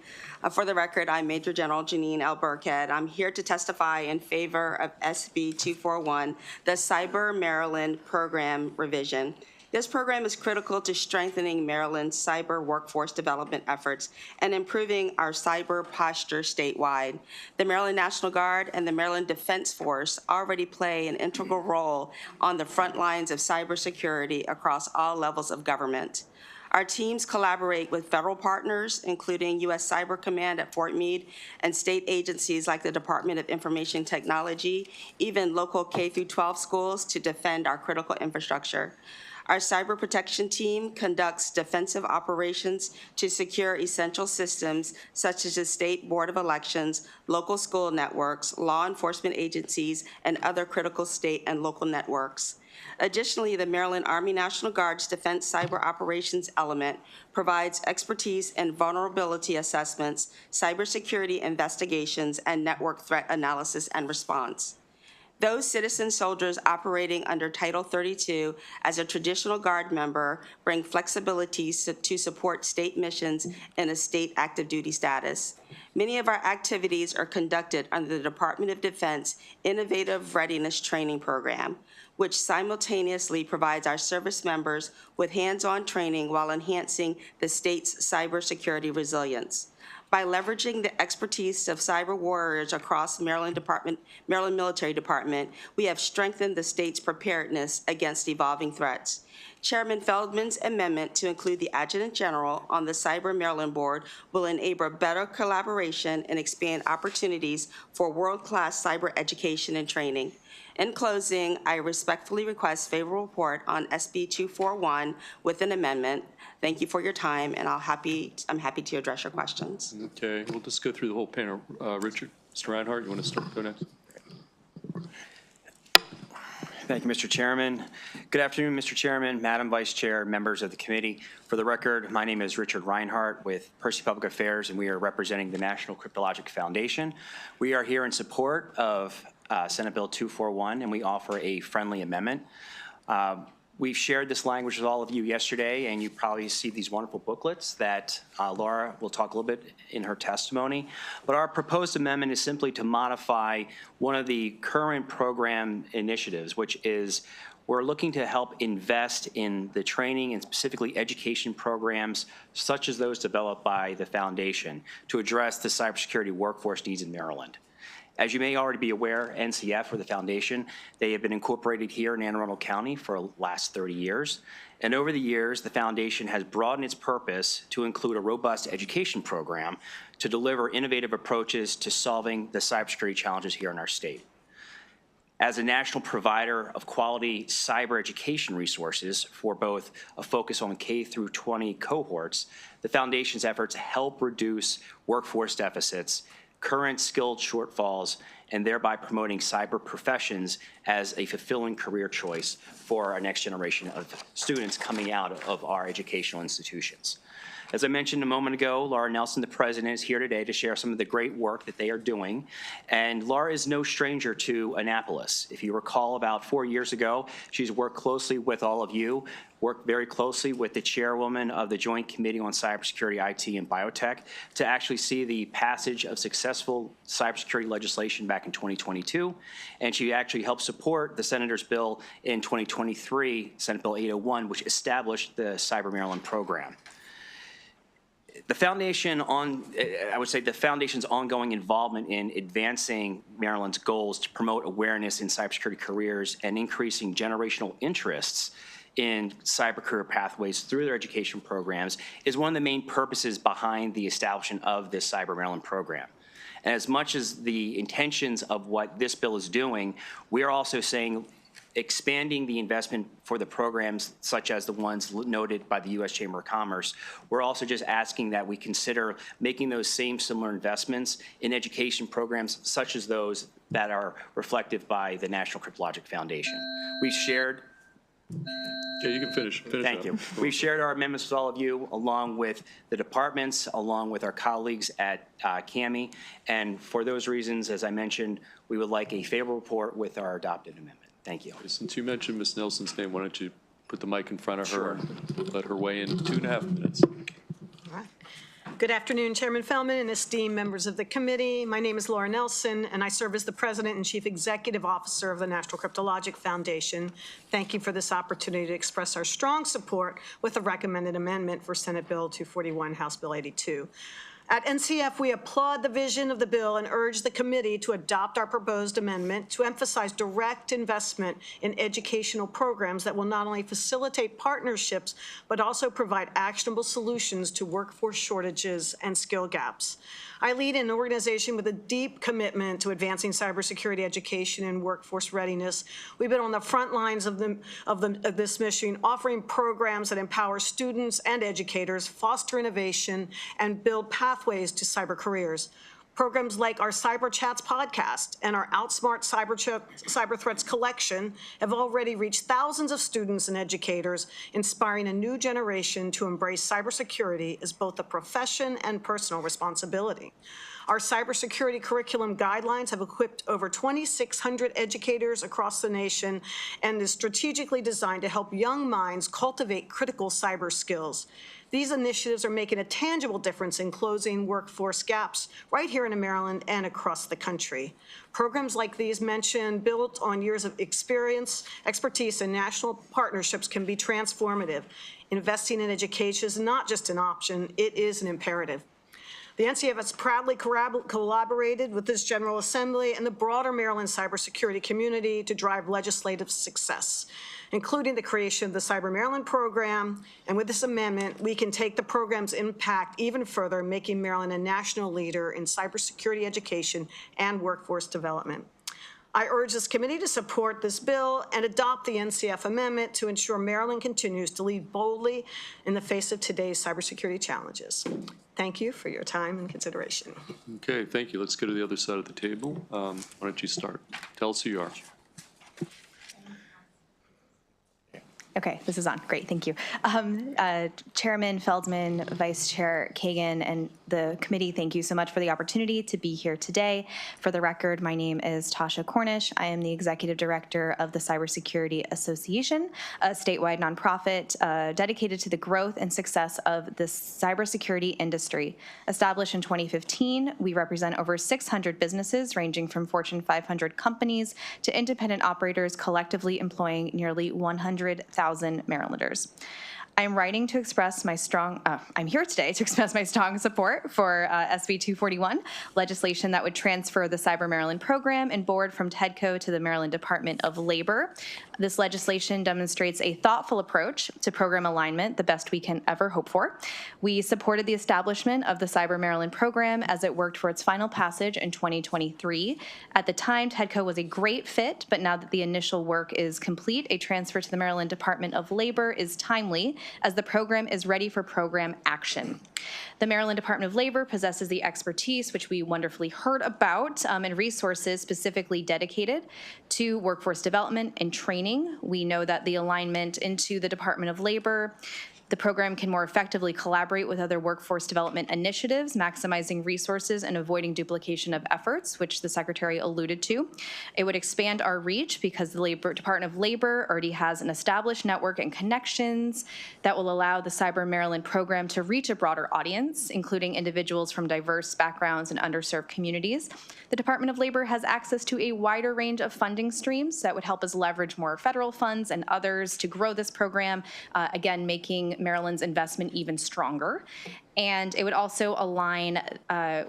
For the record, I'm Major General Janine L. Burkhead. I'm here to testify in favor of SB 241, the Cyber Maryland Program Revision. This program is critical to strengthening Maryland's cyber workforce development efforts and improving our cyber posture statewide. The Maryland National Guard and the Maryland Defense Force already play an integral role on the front lines of cybersecurity across all levels of government. Our teams collaborate with federal partners, including U.S. Cyber Command at Fort Meade, and state agencies like the Department of Information Technology, even local K-12 schools, to defend our critical infrastructure. Our cyber protection team conducts defensive operations to secure essential systems such as the State Board of Elections, local school networks, law enforcement agencies, and other critical state and local networks. Additionally, the Maryland Army National Guard's Defense Cyber Operations element provides expertise in vulnerability assessments, cybersecurity investigations, and network threat analysis and response. Those citizen soldiers operating under Title 32 as a traditional Guard member bring flexibility to support state missions in a state active duty status. Many of our activities are conducted under the Department of Defense Innovative Readiness Training Program, which simultaneously provides our service members with hands-on training while enhancing the state's cybersecurity resilience. By leveraging the expertise of cyber warriors across Maryland Military Department, we have strengthened the state's preparedness against evolving threats. Chairman Feldman's amendment to include the Adjutant General on the Cyber Maryland Board will enable better collaboration and expand opportunities for world-class cyber education and training. In closing, I respectfully request favorable report on SB 241 with an amendment. Thank you for your time, and I'm happy to address your questions. Okay, we'll just go through the whole panel. Richard, Mr. Reinhardt, you want to go next? Thank you, Mr. Chairman. Good afternoon, Mr. Chairman, Madam Vice Chair, members of the committee. For the record, my name is Richard Reinhardt with Percy Public Affairs, and we are representing the National Cryptologic Foundation. We are here in support of Senate Bill 241, and we offer a friendly amendment. We've shared this language with all of you yesterday, and you probably see these wonderful booklets that Laura will talk a little bit in her testimony. But our proposed amendment is simply to modify one of the current program initiatives, which is we're looking to help invest in the training and specifically education programs such as those developed by the foundation to address the cybersecurity workforce needs in Maryland. As you may already be aware, NCF, or the foundation, they have been incorporated here in Anne Arundel County for the last 30 years. And over the years, the foundation has broadened its purpose to include a robust education program to deliver innovative approaches to solving the cybersecurity challenges here in our state. As a national provider of quality cyber education resources for both a focus on K through 20 cohorts, the foundation's efforts help reduce workforce deficits, current skilled shortfalls, and thereby promoting cyber professions as a fulfilling career choice for our next generation of students coming out of our educational institutions. As I mentioned a moment ago, Laura Nelson, the president, is here today to share some of the great work that they are doing. And Laura is no stranger to Annapolis. If you recall, about 4 years ago, she's worked closely with all of you, worked very closely with the chairwoman of the Joint Committee on Cybersecurity, IT, and Biotech to actually see the passage of successful cybersecurity legislation back in 2022. And she actually helped support the senator's bill in 2023, Senate Bill 801, which established the Cyber Maryland program. The foundation I would say the foundation's ongoing involvement in advancing Maryland's goals to promote awareness in cybersecurity careers and increasing generational interests in cyber career pathways through their education programs is one of the main purposes behind the establishment of this Cyber Maryland program. And as much as the intentions of what this bill is doing, we are also saying expanding the investment for the programs such as the ones noted by the U.S. Chamber of Commerce. We're also just asking that we consider making those same similar investments in education programs such as those that are reflected by the National Cryptologic Foundation. We've shared Okay, you can finish Thank up. you. We've shared our amendments with all of you, along with the departments, along with our colleagues at CAMI. And for those reasons, as I mentioned, we would like a favorable report with our adopted amendment. Thank you. Since you mentioned Ms. Nelson's name, why don't you put the mic in front of her and let her weigh in 2.5 minutes. All right. Good afternoon, Chairman Feldman and esteemed members of the committee. My name is Laura Nelson, and I serve as the President and Chief Executive Officer of the National Cryptologic Foundation. Thank you for this opportunity to express our strong support with the recommended amendment for Senate Bill 241, House Bill 82. At NCF, we applaud the vision of the bill and urge the committee to adopt our proposed amendment to emphasize direct investment in educational programs that will not only facilitate partnerships, but also provide actionable solutions to workforce shortages and skill gaps. I lead an organization with a deep commitment to advancing cybersecurity education and workforce readiness. We've been on the front lines of this mission, offering programs that empower students and educators, foster innovation, and build pathways to cyber careers. Programs like our Cyber Chats podcast and our Outsmart Cyber Threats collection have already reached thousands of students and educators, inspiring a new generation to embrace cybersecurity as both a profession and personal responsibility. Our cybersecurity curriculum guidelines have equipped over 2,600 educators across the nation and is strategically designed to help young minds cultivate critical cyber skills. These initiatives are making a tangible difference in closing workforce gaps right here in Maryland and across the country. Programs like these mentioned, built on years of experience, expertise, and national partnerships can be transformative. Investing in education is not just an option, it is an imperative. The NCF has proudly collaborated with this General Assembly and the broader Maryland cybersecurity community to drive legislative success, including the creation of the Cyber Maryland program. And with this amendment, we can take the program's impact even further, making Maryland a national leader in cybersecurity education and workforce development. I urge this committee to support this bill and adopt the NCF amendment to ensure Maryland continues to lead boldly in the face of today's cybersecurity challenges. Thank you for your time and consideration. Okay, thank you. Let's go to the other side of the table. Why don't you start? Tell us who you are. Okay, this is on. Great, thank you. Chairman Feldman, Vice Chair Kagan, and the committee, thank you so much for the opportunity to be here today. For the record, my name is Tasha Cornish. I am the Executive Director of the Cybersecurity Association, a statewide nonprofit dedicated to the growth and success of the cybersecurity industry. Established in 2015, we represent over 600 businesses ranging from Fortune 500 companies to independent operators, collectively employing nearly 100,000 Marylanders. I'm here today to express my strong support for SB 241, legislation that would transfer the Cyber Maryland program and board from TEDCO to the Maryland Department of Labor. This legislation demonstrates a thoughtful approach to program alignment, the best we can ever hope for. We supported the establishment of the Cyber Maryland program as it worked for its final passage in 2023. At the time, TEDCO was a great fit, but now that the initial work is complete, a transfer to the Maryland Department of Labor is timely as the program is ready for program action. The Maryland Department of Labor possesses the expertise, which we wonderfully heard about, and resources specifically dedicated to workforce development and training. We know that the alignment into the Department of Labor, the program can more effectively collaborate with other workforce development initiatives, maximizing resources and avoiding duplication of efforts, which the Secretary alluded to. It would expand our reach because the Department of Labor already has an established network and connections that will allow the Cyber Maryland program to reach a broader audience, including individuals from diverse backgrounds and underserved communities. The Department of Labor has access to a wider range of funding streams that would help us leverage more federal funds and others to grow this program, again, making Maryland's investment even stronger. And it would also align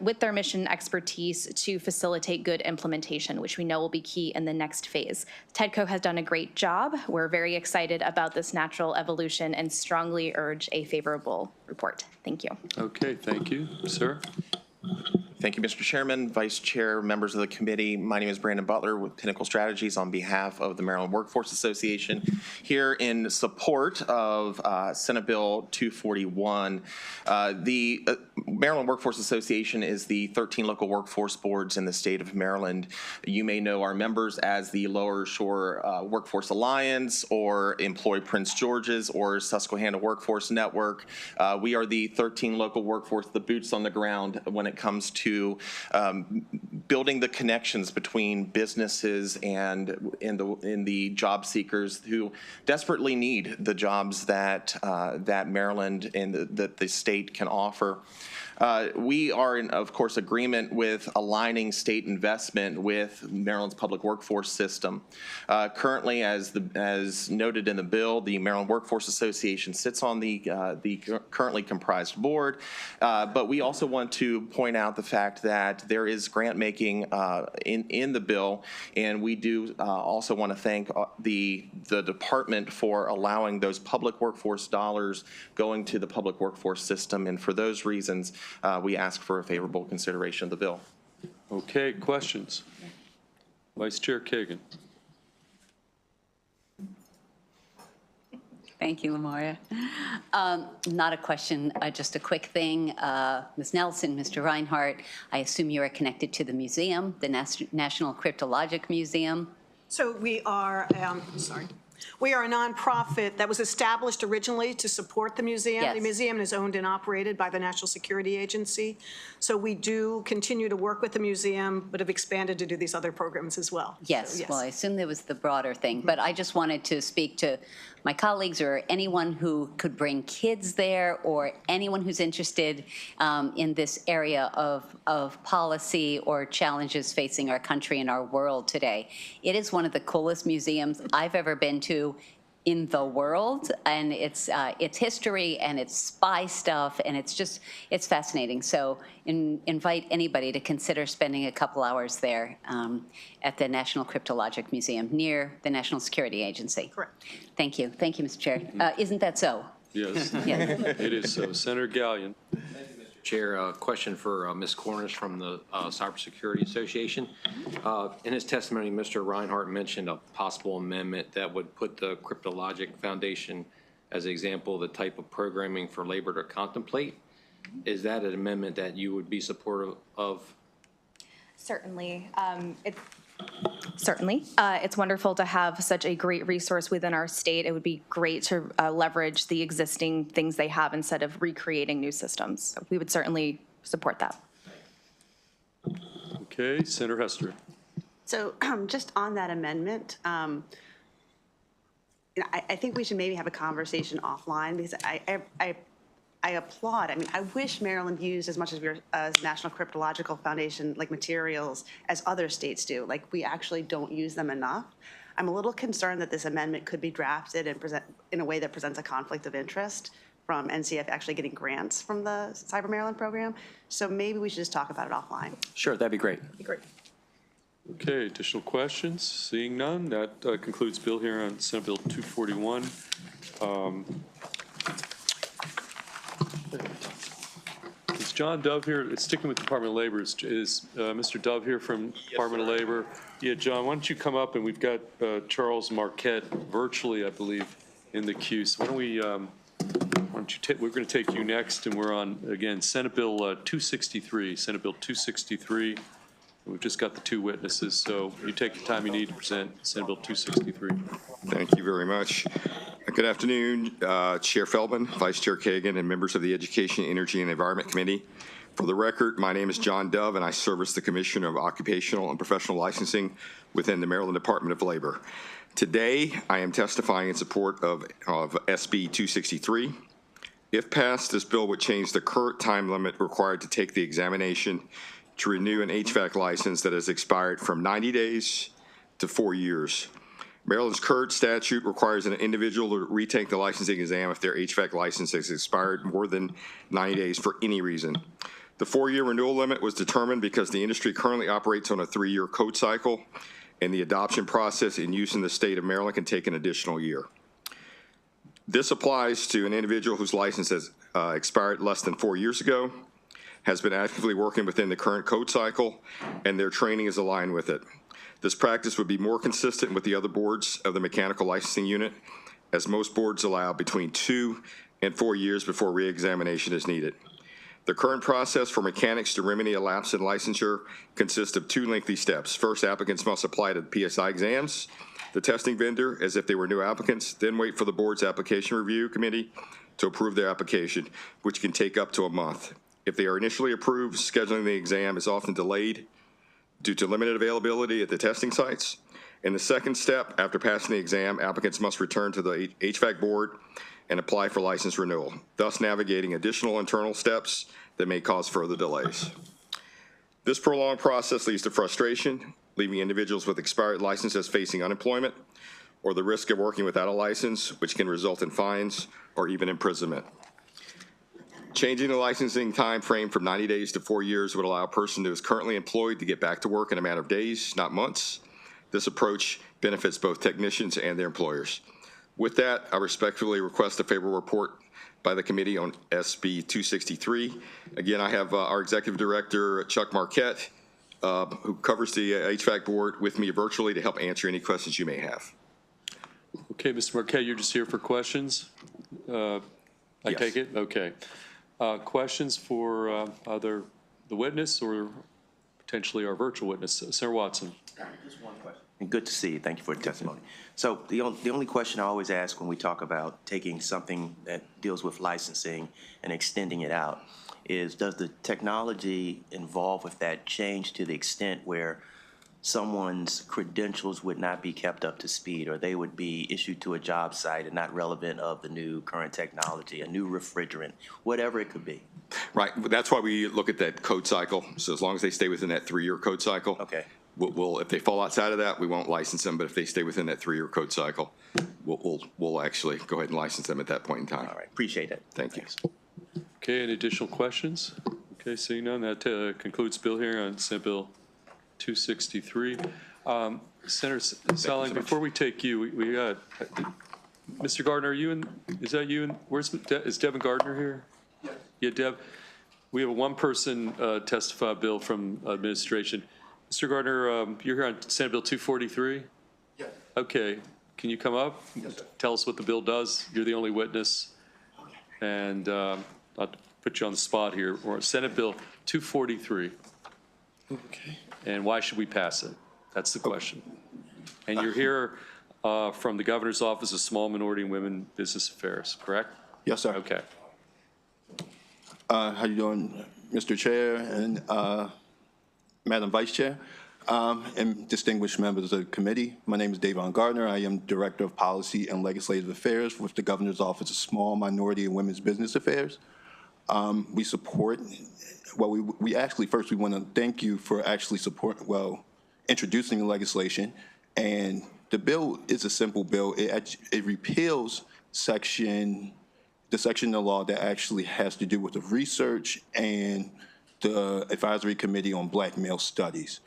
with their mission expertise to facilitate good implementation, which we know will be key in the next phase. TEDCO has done a great job. We're very excited about this natural evolution and strongly urge a favorable report. Thank you. Okay, thank you. Sir? Thank you, Mr. Chairman, Vice Chair, members of the committee. My name is Brandon Butler with Pinnacle Strategies on behalf of the Maryland Workforce Association, here in support of Senate Bill 241. The Maryland Workforce Association is the 13 local workforce boards in the state of Maryland. You may know our members as the Lower Shore Workforce Alliance, or Employ Prince George's, or Susquehanna Workforce Network. We are the 13 local workforce, the boots on the ground when it comes to building the connections between businesses and in the job seekers who desperately need the jobs that that Maryland and that the state can offer. We are in, of course, agreement with aligning state investment with Maryland's public workforce system. Currently, as noted in the bill, the Maryland Workforce Association sits on the currently comprised board, but we also want to point out the fact that there is grant making in the bill, and we do also want to thank the department for allowing those public workforce dollars going to the public workforce system, and for those reasons, we ask for a favorable consideration of the bill. Okay, questions? Vice Chair Kagan. Thank you, Lamaria. Not a question, just a quick thing. Ms. Nelson, Mr. Reinhardt, I assume you are connected to the museum, the National Cryptologic Museum. So we are, we are a nonprofit that was established originally to support the museum. Yes. The museum is owned and operated by the National Security Agency. So we do continue to work with the museum, but have expanded to do these other programs as well. Yes, So, yes. well, I assume there was the broader thing, but I just wanted to speak to my colleagues or anyone who could bring kids there, or anyone who's interested in this area of policy or challenges facing our country and our world today. It is one of the coolest museums I've ever been to in the world, and it's history and it's spy stuff, and it's fascinating. So invite anybody to consider spending a couple hours there at the National Cryptologic Museum near the National Security Agency. Correct. Thank you, Mr. Chair. Isn't that so? Yes, Yes. it is so. Senator Gallion. Chair, a question for Ms. Cornish from the Cybersecurity Association. In his testimony, Mr. Reinhardt mentioned a possible amendment that would put the Cryptologic Foundation as an example of the type of programming for labor to contemplate. Is that an amendment that you would be supportive of? Certainly. Certainly. It's wonderful to have such a great resource within our state. It would be great to leverage the existing things they have instead of recreating new systems. So we would certainly support that. Okay, Senator Hester. So just on that amendment, I think we should maybe have a conversation offline, because I applaud. I mean, I wish Maryland used as much as National Cryptological Foundation like materials as other states do. Like, we actually don't use them enough. I'm a little concerned that this amendment could be drafted and present in a way that presents a conflict of interest from NCF actually getting grants from the Cyber Maryland program. So maybe we should just talk about it offline. Sure, that'd be great. Great. Okay, additional questions? Seeing none, that concludes Bill here on Senate Bill 241. Is John Dove here? Sticking with Department of Labor, is Mr. Dove here from Department of Labor? Yeah, John, why don't you come up, and we've got Charles Marquette virtually, I believe, in the queue. So why don't we we're going to take you next, and we're on, again, Senate Bill 263, Senate Bill 263. We've just got the two witnesses, so you take the time you need to present Senate Bill 263. Thank you very much. Good afternoon, Chair Feldman, Vice Chair Kagan, and members of the Education, Energy, and Environment Committee. For the record, my name is John Dove, and I serve as the Commissioner of Occupational and Professional Licensing within the Maryland Department of Labor. Today, I am testifying in support of SB 263. If passed, this bill would change the current time limit required to take the examination to renew an HVAC license that has expired from 90 days to 4 years. Maryland's current statute requires an individual to retake the licensing exam if their HVAC license has expired more than 90 days for any reason. The 4-year renewal limit was determined because the industry currently operates on a 3-year code cycle, and the adoption process in use in the state of Maryland can take an additional year. This applies to an individual whose license has expired less than 4 years ago, has been actively working within the current code cycle, and their training is aligned with it. This practice would be more consistent with the other boards of the mechanical licensing unit, as most boards allow between 2 and 4 years before reexamination is needed. The current process for mechanics to remedy a lapse in licensure consists of 2 lengthy steps. First, applicants must apply to the PSI exams, the testing vendor, as if they were new applicants, then wait for the board's application review committee to approve their application, which can take up to a month. If they are initially approved, scheduling the exam is often delayed due to limited availability at the testing sites. In the second step, after passing the exam, applicants must return to the HVAC board and apply for license renewal, thus navigating additional internal steps that may cause further delays. This prolonged process leads to frustration, leaving individuals with expired licenses facing unemployment or the risk of working without a license, which can result in fines or even imprisonment. Changing the licensing time frame from 90 days to 4 years would allow a person who is currently employed to get back to work in a matter of days, not months. This approach benefits both technicians and their employers. With that, I respectfully request a favorable report by the committee on SB 263. Again, I have our Executive Director, Chuck Marquette, who covers the HVAC board, with me virtually to help answer any questions you may have. Okay, Mr. Marquette, you're just here for questions? I Yes. take it? Okay. Questions for either the witness or potentially our virtual witness? Senator Watson. Just one question. And good to see you. Thank you for the testimony. So the only question I always ask when we talk about taking something that deals with licensing and extending it out is, does the technology involved with that change to the extent where someone's credentials would not be kept up to speed, or they would be issued to a job site and not relevant of the new current technology, a new refrigerant, whatever it could be? Right. That's why we look at that code cycle. So as long as they stay within that 3-year code cycle, okay. We'll if they fall outside of that, we won't license them. But if they stay within that 3-year code cycle, we'll actually go ahead and license them at that point in time. All right. Appreciate it. Thank you. Okay, any additional questions? Okay, seeing none, that concludes bill hearing on Senate Bill 263. Senator Salling, before we take you, we got Mr. Gardner. Are you in? Is that you? Is Devin Gardner here? Yes. Yeah, Deb. We have a one-person testify bill from administration. Mr. Gardner, you're here on Senate Bill 243. Yes. Okay. Can you come up? Yes, sir. Tell us what the bill does. You're the only witness, and I'll put you on the spot here. We're on Senate Bill 243. Okay. And why should we pass it? That's the question. And you're here from the Governor's Office of Small Minority and Women Business Affairs, correct? Yes, sir. Okay. How you doing, Mr. Chair and Madam Vice Chair, and distinguished members of the committee? My name is Davon Gardner. I am Director of Policy and Legislative Affairs with the Governor's Office of Small Minority and Women's Business Affairs. We support, well, we actually, first we want to thank you for actually introducing the legislation. And the bill is a simple bill. It repeals the section of the law that actually has to do with the research and the Advisory Committee on Black Male Studies.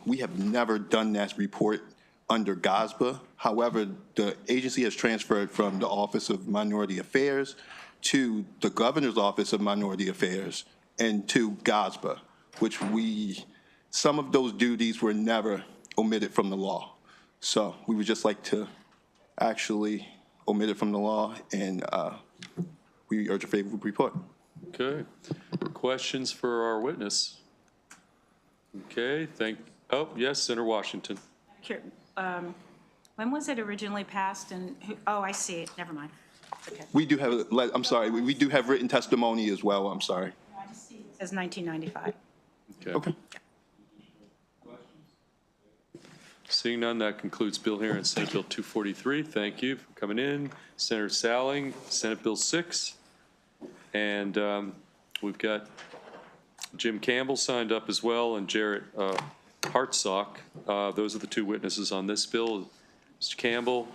We have never done that report under GOSBA. However, the agency has transferred from the Office of Minority Affairs to the Governor's Office of Minority Affairs and to GOSBA, which some of those duties were never omitted from the law. So we would just like to actually omit it from the law and we urge a favorable report. Okay. Questions for our witness? Okay, oh, yes, Senator Washington. Sure. When was it originally passed and oh, I see it, never mind. Okay. We do have, I'm sorry, we do have written testimony as well, I'm sorry. It says 1995. Okay. Seeing none, that concludes Bill hearing Senate Bill 243. Thank you for coming in. Senator Salling, Senate Bill 6. And we've got Jim Campbell signed up as well and Jarrett Hartsock. Those are the two witnesses on this bill. Mr. Campbell.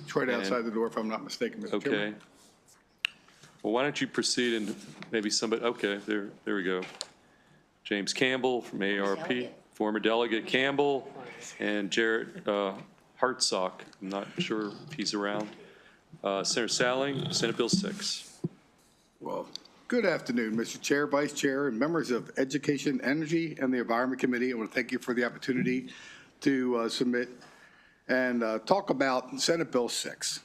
It's right outside the door, if I'm not mistaken, Mr. Chairman. Okay. Well, why don't you proceed and maybe somebody, okay, there we go. James Campbell from ARP, former delegate Campbell, and Jarrett Hartsock. I'm not sure if he's around. Senator Salling, Senate Bill 6. Well, good afternoon, Mr. Chair, Vice Chair, and members of Education, Energy, and the Environment Committee. I want to thank you for the opportunity to submit and talk about Senate Bill 6.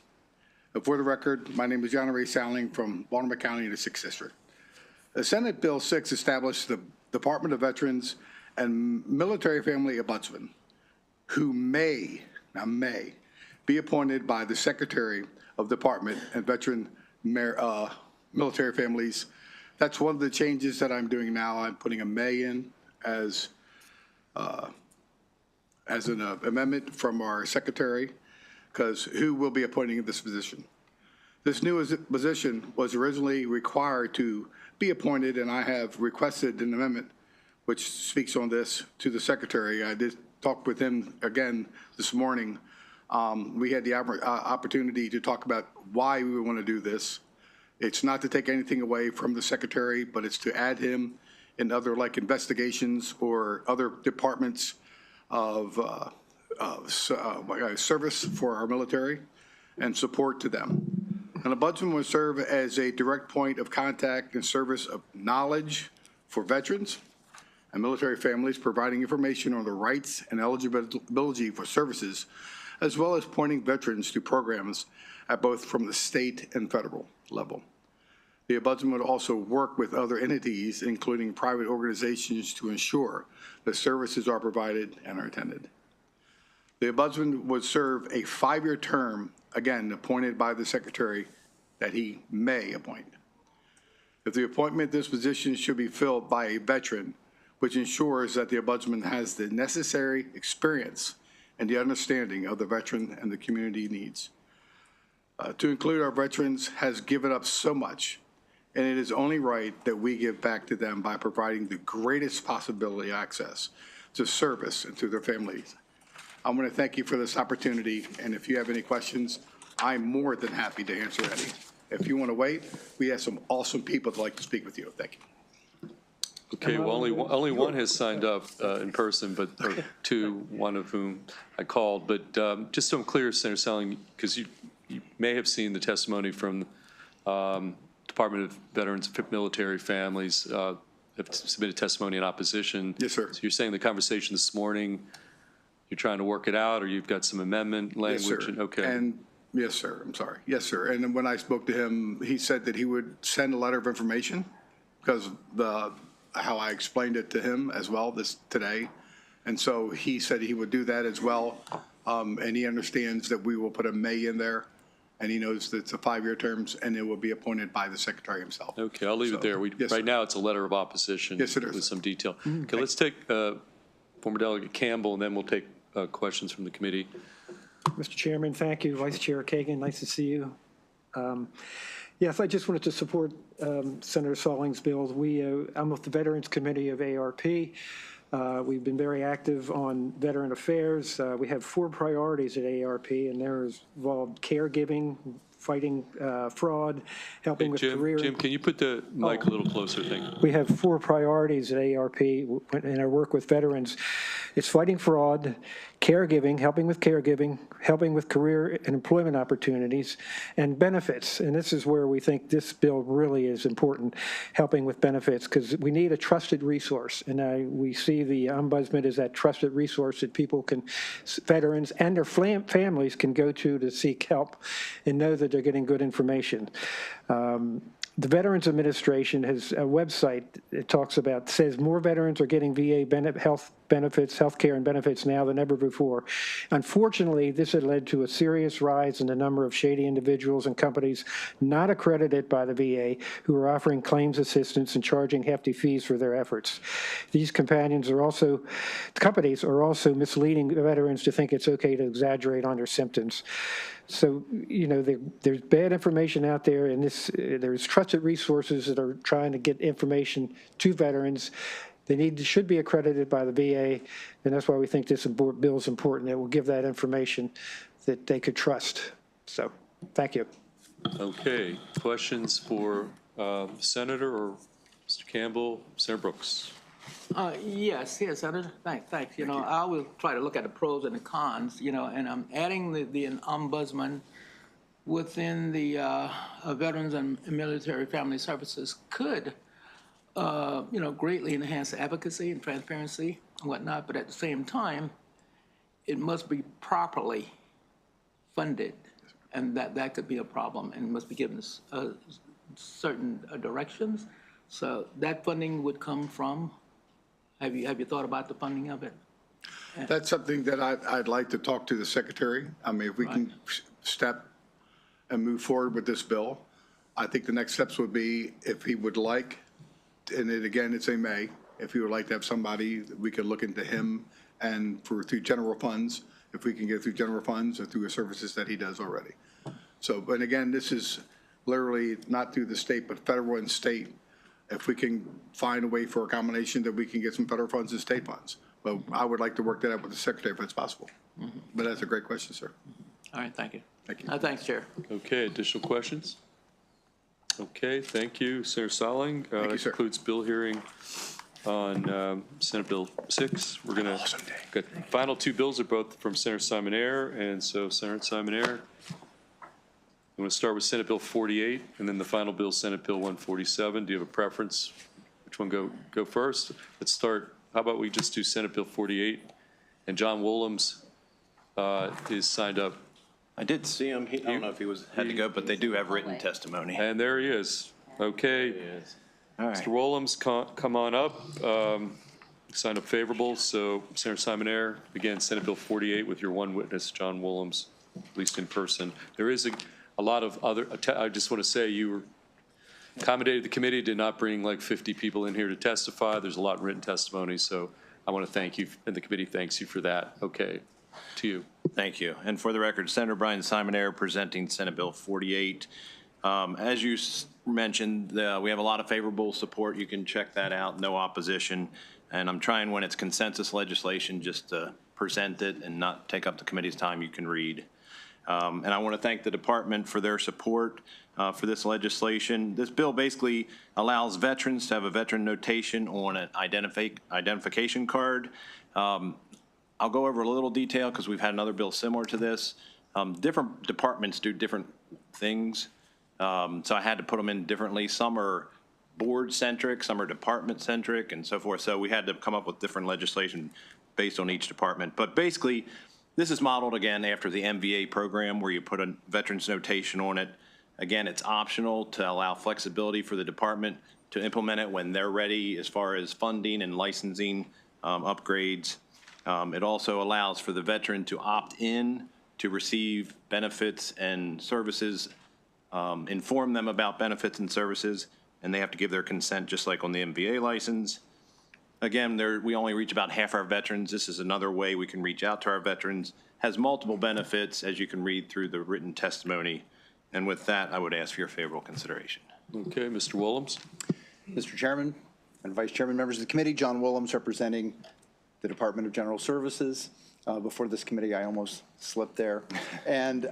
For the record, my name is John Ray Salling from Baltimore County in the 6th District. Senate Bill 6 established the Department of Veterans and Military Family Ombudsman, who may be appointed by the Secretary of Department and Veteran Military Families. That's one of the changes that I'm doing now. I'm putting a may in as an amendment from our Secretary, because who will be appointing this position? This new position was originally required to be appointed, and I have requested an amendment which speaks on this to the Secretary. I did talk with him again this morning. We had the opportunity to talk about why we want to do this. It's not to take anything away from the Secretary, but it's to add him in other like investigations or other departments of service for our military and support to them. An ombudsman would serve as a direct point of contact and service of knowledge for veterans and military families, providing information on the rights and eligibility for services, as well as pointing veterans to programs at both from the state and federal level. The ombudsman would also work with other entities, including private organizations, to ensure that services are provided and are attended. The ombudsman would serve a 5-year term, again, appointed by the Secretary that he may appoint. If the appointment, this position should be filled by a veteran, which ensures that the ombudsman has the necessary experience and the understanding of the veteran and the community needs. To include our veterans has given up so much, and it is only right that we give back to them by providing the greatest possibility access to service and to their families. I want to thank you for this opportunity, and if you have any questions, I'm more than happy to answer any. If you want to wait, we have some awesome people that'd like to speak with you. Thank you. Okay, well, only one has signed up in person, but or two, one of whom I called. But just so I'm clear, Senator Salling, because you may have seen the testimony from Department of Veterans and Military Families have submitted testimony in opposition. Yes, sir. So you're saying the conversation this morning, you're trying to work it out, or you've got some amendment language? Yes, sir. Okay. And yes, sir. I'm sorry. Yes, sir. And then when I spoke to him, he said that he would send a letter of information because how I explained it to him as well today. And so he said he would do that as well. And he understands that we will put a may in there. And he knows that it's a 5-year terms and it will be appointed by the Secretary himself. Okay, I'll leave it there. Right now, it's a letter of opposition. Yes, it is. With some detail. Okay, let's take former Delegate Campbell, and then we'll take questions from the committee. Mr. Chairman, thank you. Vice Chair Kagan, nice to see you. Yes, I just wanted to support Senator Salling's bill. I'm with the Veterans Committee of ARP. We've been very active on veteran affairs. We have 4 priorities at ARP, and they're involved caregiving, fighting fraud, helping with career. Jim, can you put the mic a little closer? Thank you. We have 4 priorities at ARP in our work with veterans. It's fighting fraud, caregiving, helping with career and employment opportunities, and benefits. And this is where we think this bill really is important, helping with benefits, because we need a trusted resource. And we see the ombudsman as that trusted resource that veterans and their families can go to seek help and know that are getting good information. The Veterans Administration has a website that says more veterans are getting VA health benefits, health care and benefits now than ever before. Unfortunately, this had led to a serious rise in the number of shady individuals and companies not accredited by the VA who are offering claims assistance and charging hefty fees for their efforts. These companies are also misleading the veterans to think it's okay to exaggerate on their symptoms. So, there's bad information out there, and there's trusted resources that are trying to get information to veterans. They should be accredited by the VA, and that's why we think this bill is important. It will give that information that they could trust. So, thank you. Okay, questions for Senator or Mr. Campbell, Senator Brooks? Yes, Senator. Thanks. I will try to look at the pros and the cons, and I'm adding the ombudsman within the Veterans and Military Family Services could, greatly enhance advocacy and transparency and whatnot, but at the same time, it must be properly funded, and that could be a problem, and must be given certain directions. So that funding would come from. Have you thought about the funding of it? That's something that I'd like to talk to the secretary. I mean, if we can step and move forward with this bill, I think the next steps would be if he would like, and it's a may, if he would like to have somebody, we could look into him and through general funds, if we can get through general funds or through the services that he does already. So, but again, this is literally not through the state, but federal and state. If we can find a way for a combination that we can get some federal funds and state funds. But I would like to work that out with the secretary if it's possible. But that's a great question, sir. All right, thank you. Thank you. Thanks, Chair. Okay, additional questions? Okay, thank you, Senator Solling. Thank you, sir. That concludes bill hearing on Senate Bill 6. We're going to get final two bills are both from Senator Simon Ayer, and so Senator Simon Ayer. I'm going to start with Senate Bill 48, and then the final bill, Senate Bill 147. Do you have a preference? Which one go first? Let's start. How about we just do Senate Bill 48? And John Woolham's is signed up. I did see him. I don't know if he had to go, but they do have written testimony. And there he is. Okay. There he is. All right. Mr. Woolham's, come on up. Signed up favorable. So Senator Simon Ayer, again, Senate Bill 48 with your one witness, John Woolham's, at least in person. There is a lot of other, I just want to say you were accommodated the committee, did not bring like 50 people in here to testify. There's a lot of written testimony, so I want to thank you, and the committee thanks you for that. Okay, to you. Thank you. And for the record, Senator Brian Simon Ayer presenting Senate Bill 48. As you mentioned, we have a lot of favorable support. You can check that out, no opposition. And I'm trying, when it's consensus legislation, just to present it and not take up the committee's time. You can read. And I want to thank the department for their support for this legislation. This bill basically allows veterans to have a veteran notation on an identification card. I'll go over a little detail because we've had another bill similar to this. Different departments do different things, so I had to put them in differently. Some are board-centric, some are department-centric, and so forth. So we had to come up with different legislation based on each department. But basically, this is modeled, again, after the MVA program where you put a veteran's notation on it. Again, it's optional to allow flexibility for the department to implement it when they're ready as far as funding and licensing upgrades. It also allows for the veteran to opt in to receive benefits and services, inform them about benefits and services, and they have to give their consent just like on the MVA license. Again, we only reach about half our veterans. This is another way we can reach out to our veterans. Has multiple benefits, as you can read through the written testimony. And with that, I would ask for your favorable consideration. Okay, Mr. Woolham's. Mr. Chairman and Vice Chairman, members of the committee, John Woolham's representing the Department of General Services. Before this committee, I almost slipped there. And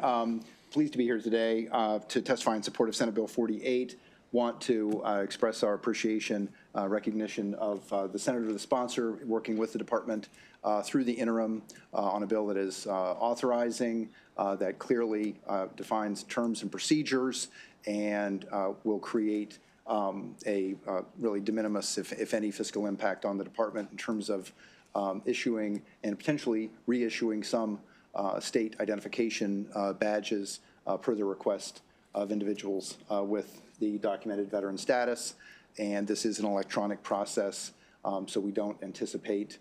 pleased to be here today to testify in support of Senate Bill 48. Want to express our appreciation, recognition of the senator, the sponsor, working with the department through the interim on a bill that is authorizing, that clearly defines terms and procedures, and will create a really de minimis, if any, fiscal impact on the department in terms of issuing and potentially reissuing some state identification badges per the request of individuals with the documented veteran status, and this is an electronic process, so we don't anticipate,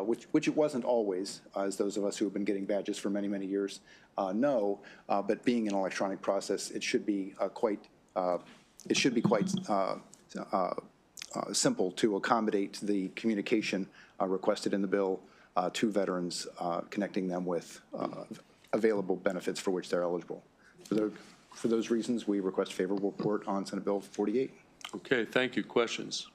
which it wasn't always, as those of us who have been getting badges for many, many years know, but being an electronic process, it should be quite simple to accommodate the communication requested in the bill to veterans, connecting them with available benefits for which they're eligible. For those reasons, we request favorable report on Senate Bill 48. Okay, thank you. Questions?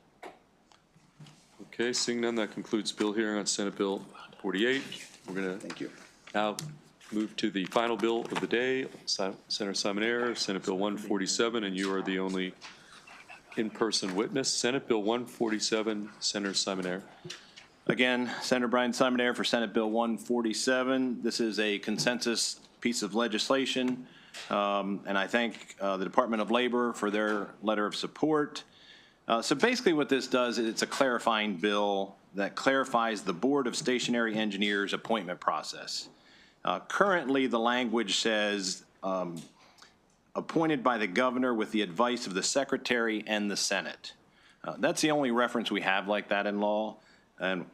Okay, seeing none, that concludes bill hearing on Senate Bill 48. We're going to now move to the final bill of the day, Senator Simonaire, Senate Bill 147, and you are the only in-person witness. Senate Bill 147, Senator Simonaire. Again, Senator Brian Simonaire for Senate Bill 147. This is a consensus piece of legislation, and I thank the Department of Labor for their letter of support. So basically what this does is it's a clarifying bill that clarifies the Board of Stationary Engineers appointment process. Currently, the language says appointed by the governor with the advice of the secretary and the Senate. That's the only reference we have like that in law. And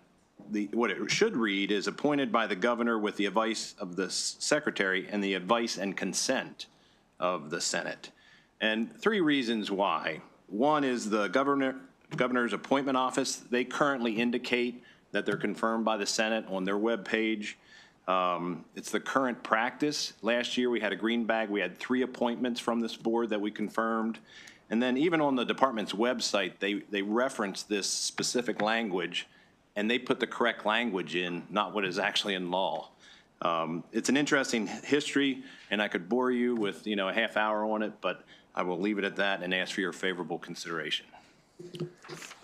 what it should read is appointed by the governor with the advice of the secretary and the advice and consent of the Senate. And three reasons why. One is the governor's appointment office. They currently indicate that they're confirmed by the Senate on their webpage. It's the current practice. Last year we had a green bag. We had 3 appointments from this board that we confirmed. And then even on the department's website, they reference this specific language, and they put the correct language in, not what is actually in law. It's an interesting history, and I could bore you with a half hour on it, but I will leave it at that and ask for your favorable consideration.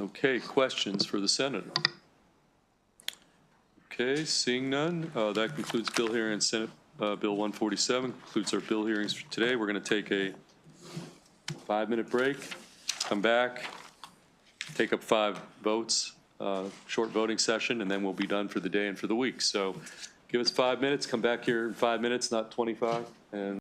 Okay, questions for the senator? Okay, seeing none, that concludes bill hearing on Senate Bill 147, concludes our bill hearings for today. We're going to take a 5-minute break, come back, take up 5 votes, short voting session, and then we'll be done for the day and for the week. So give us 5 minutes, come back here in 5 minutes, not 25, and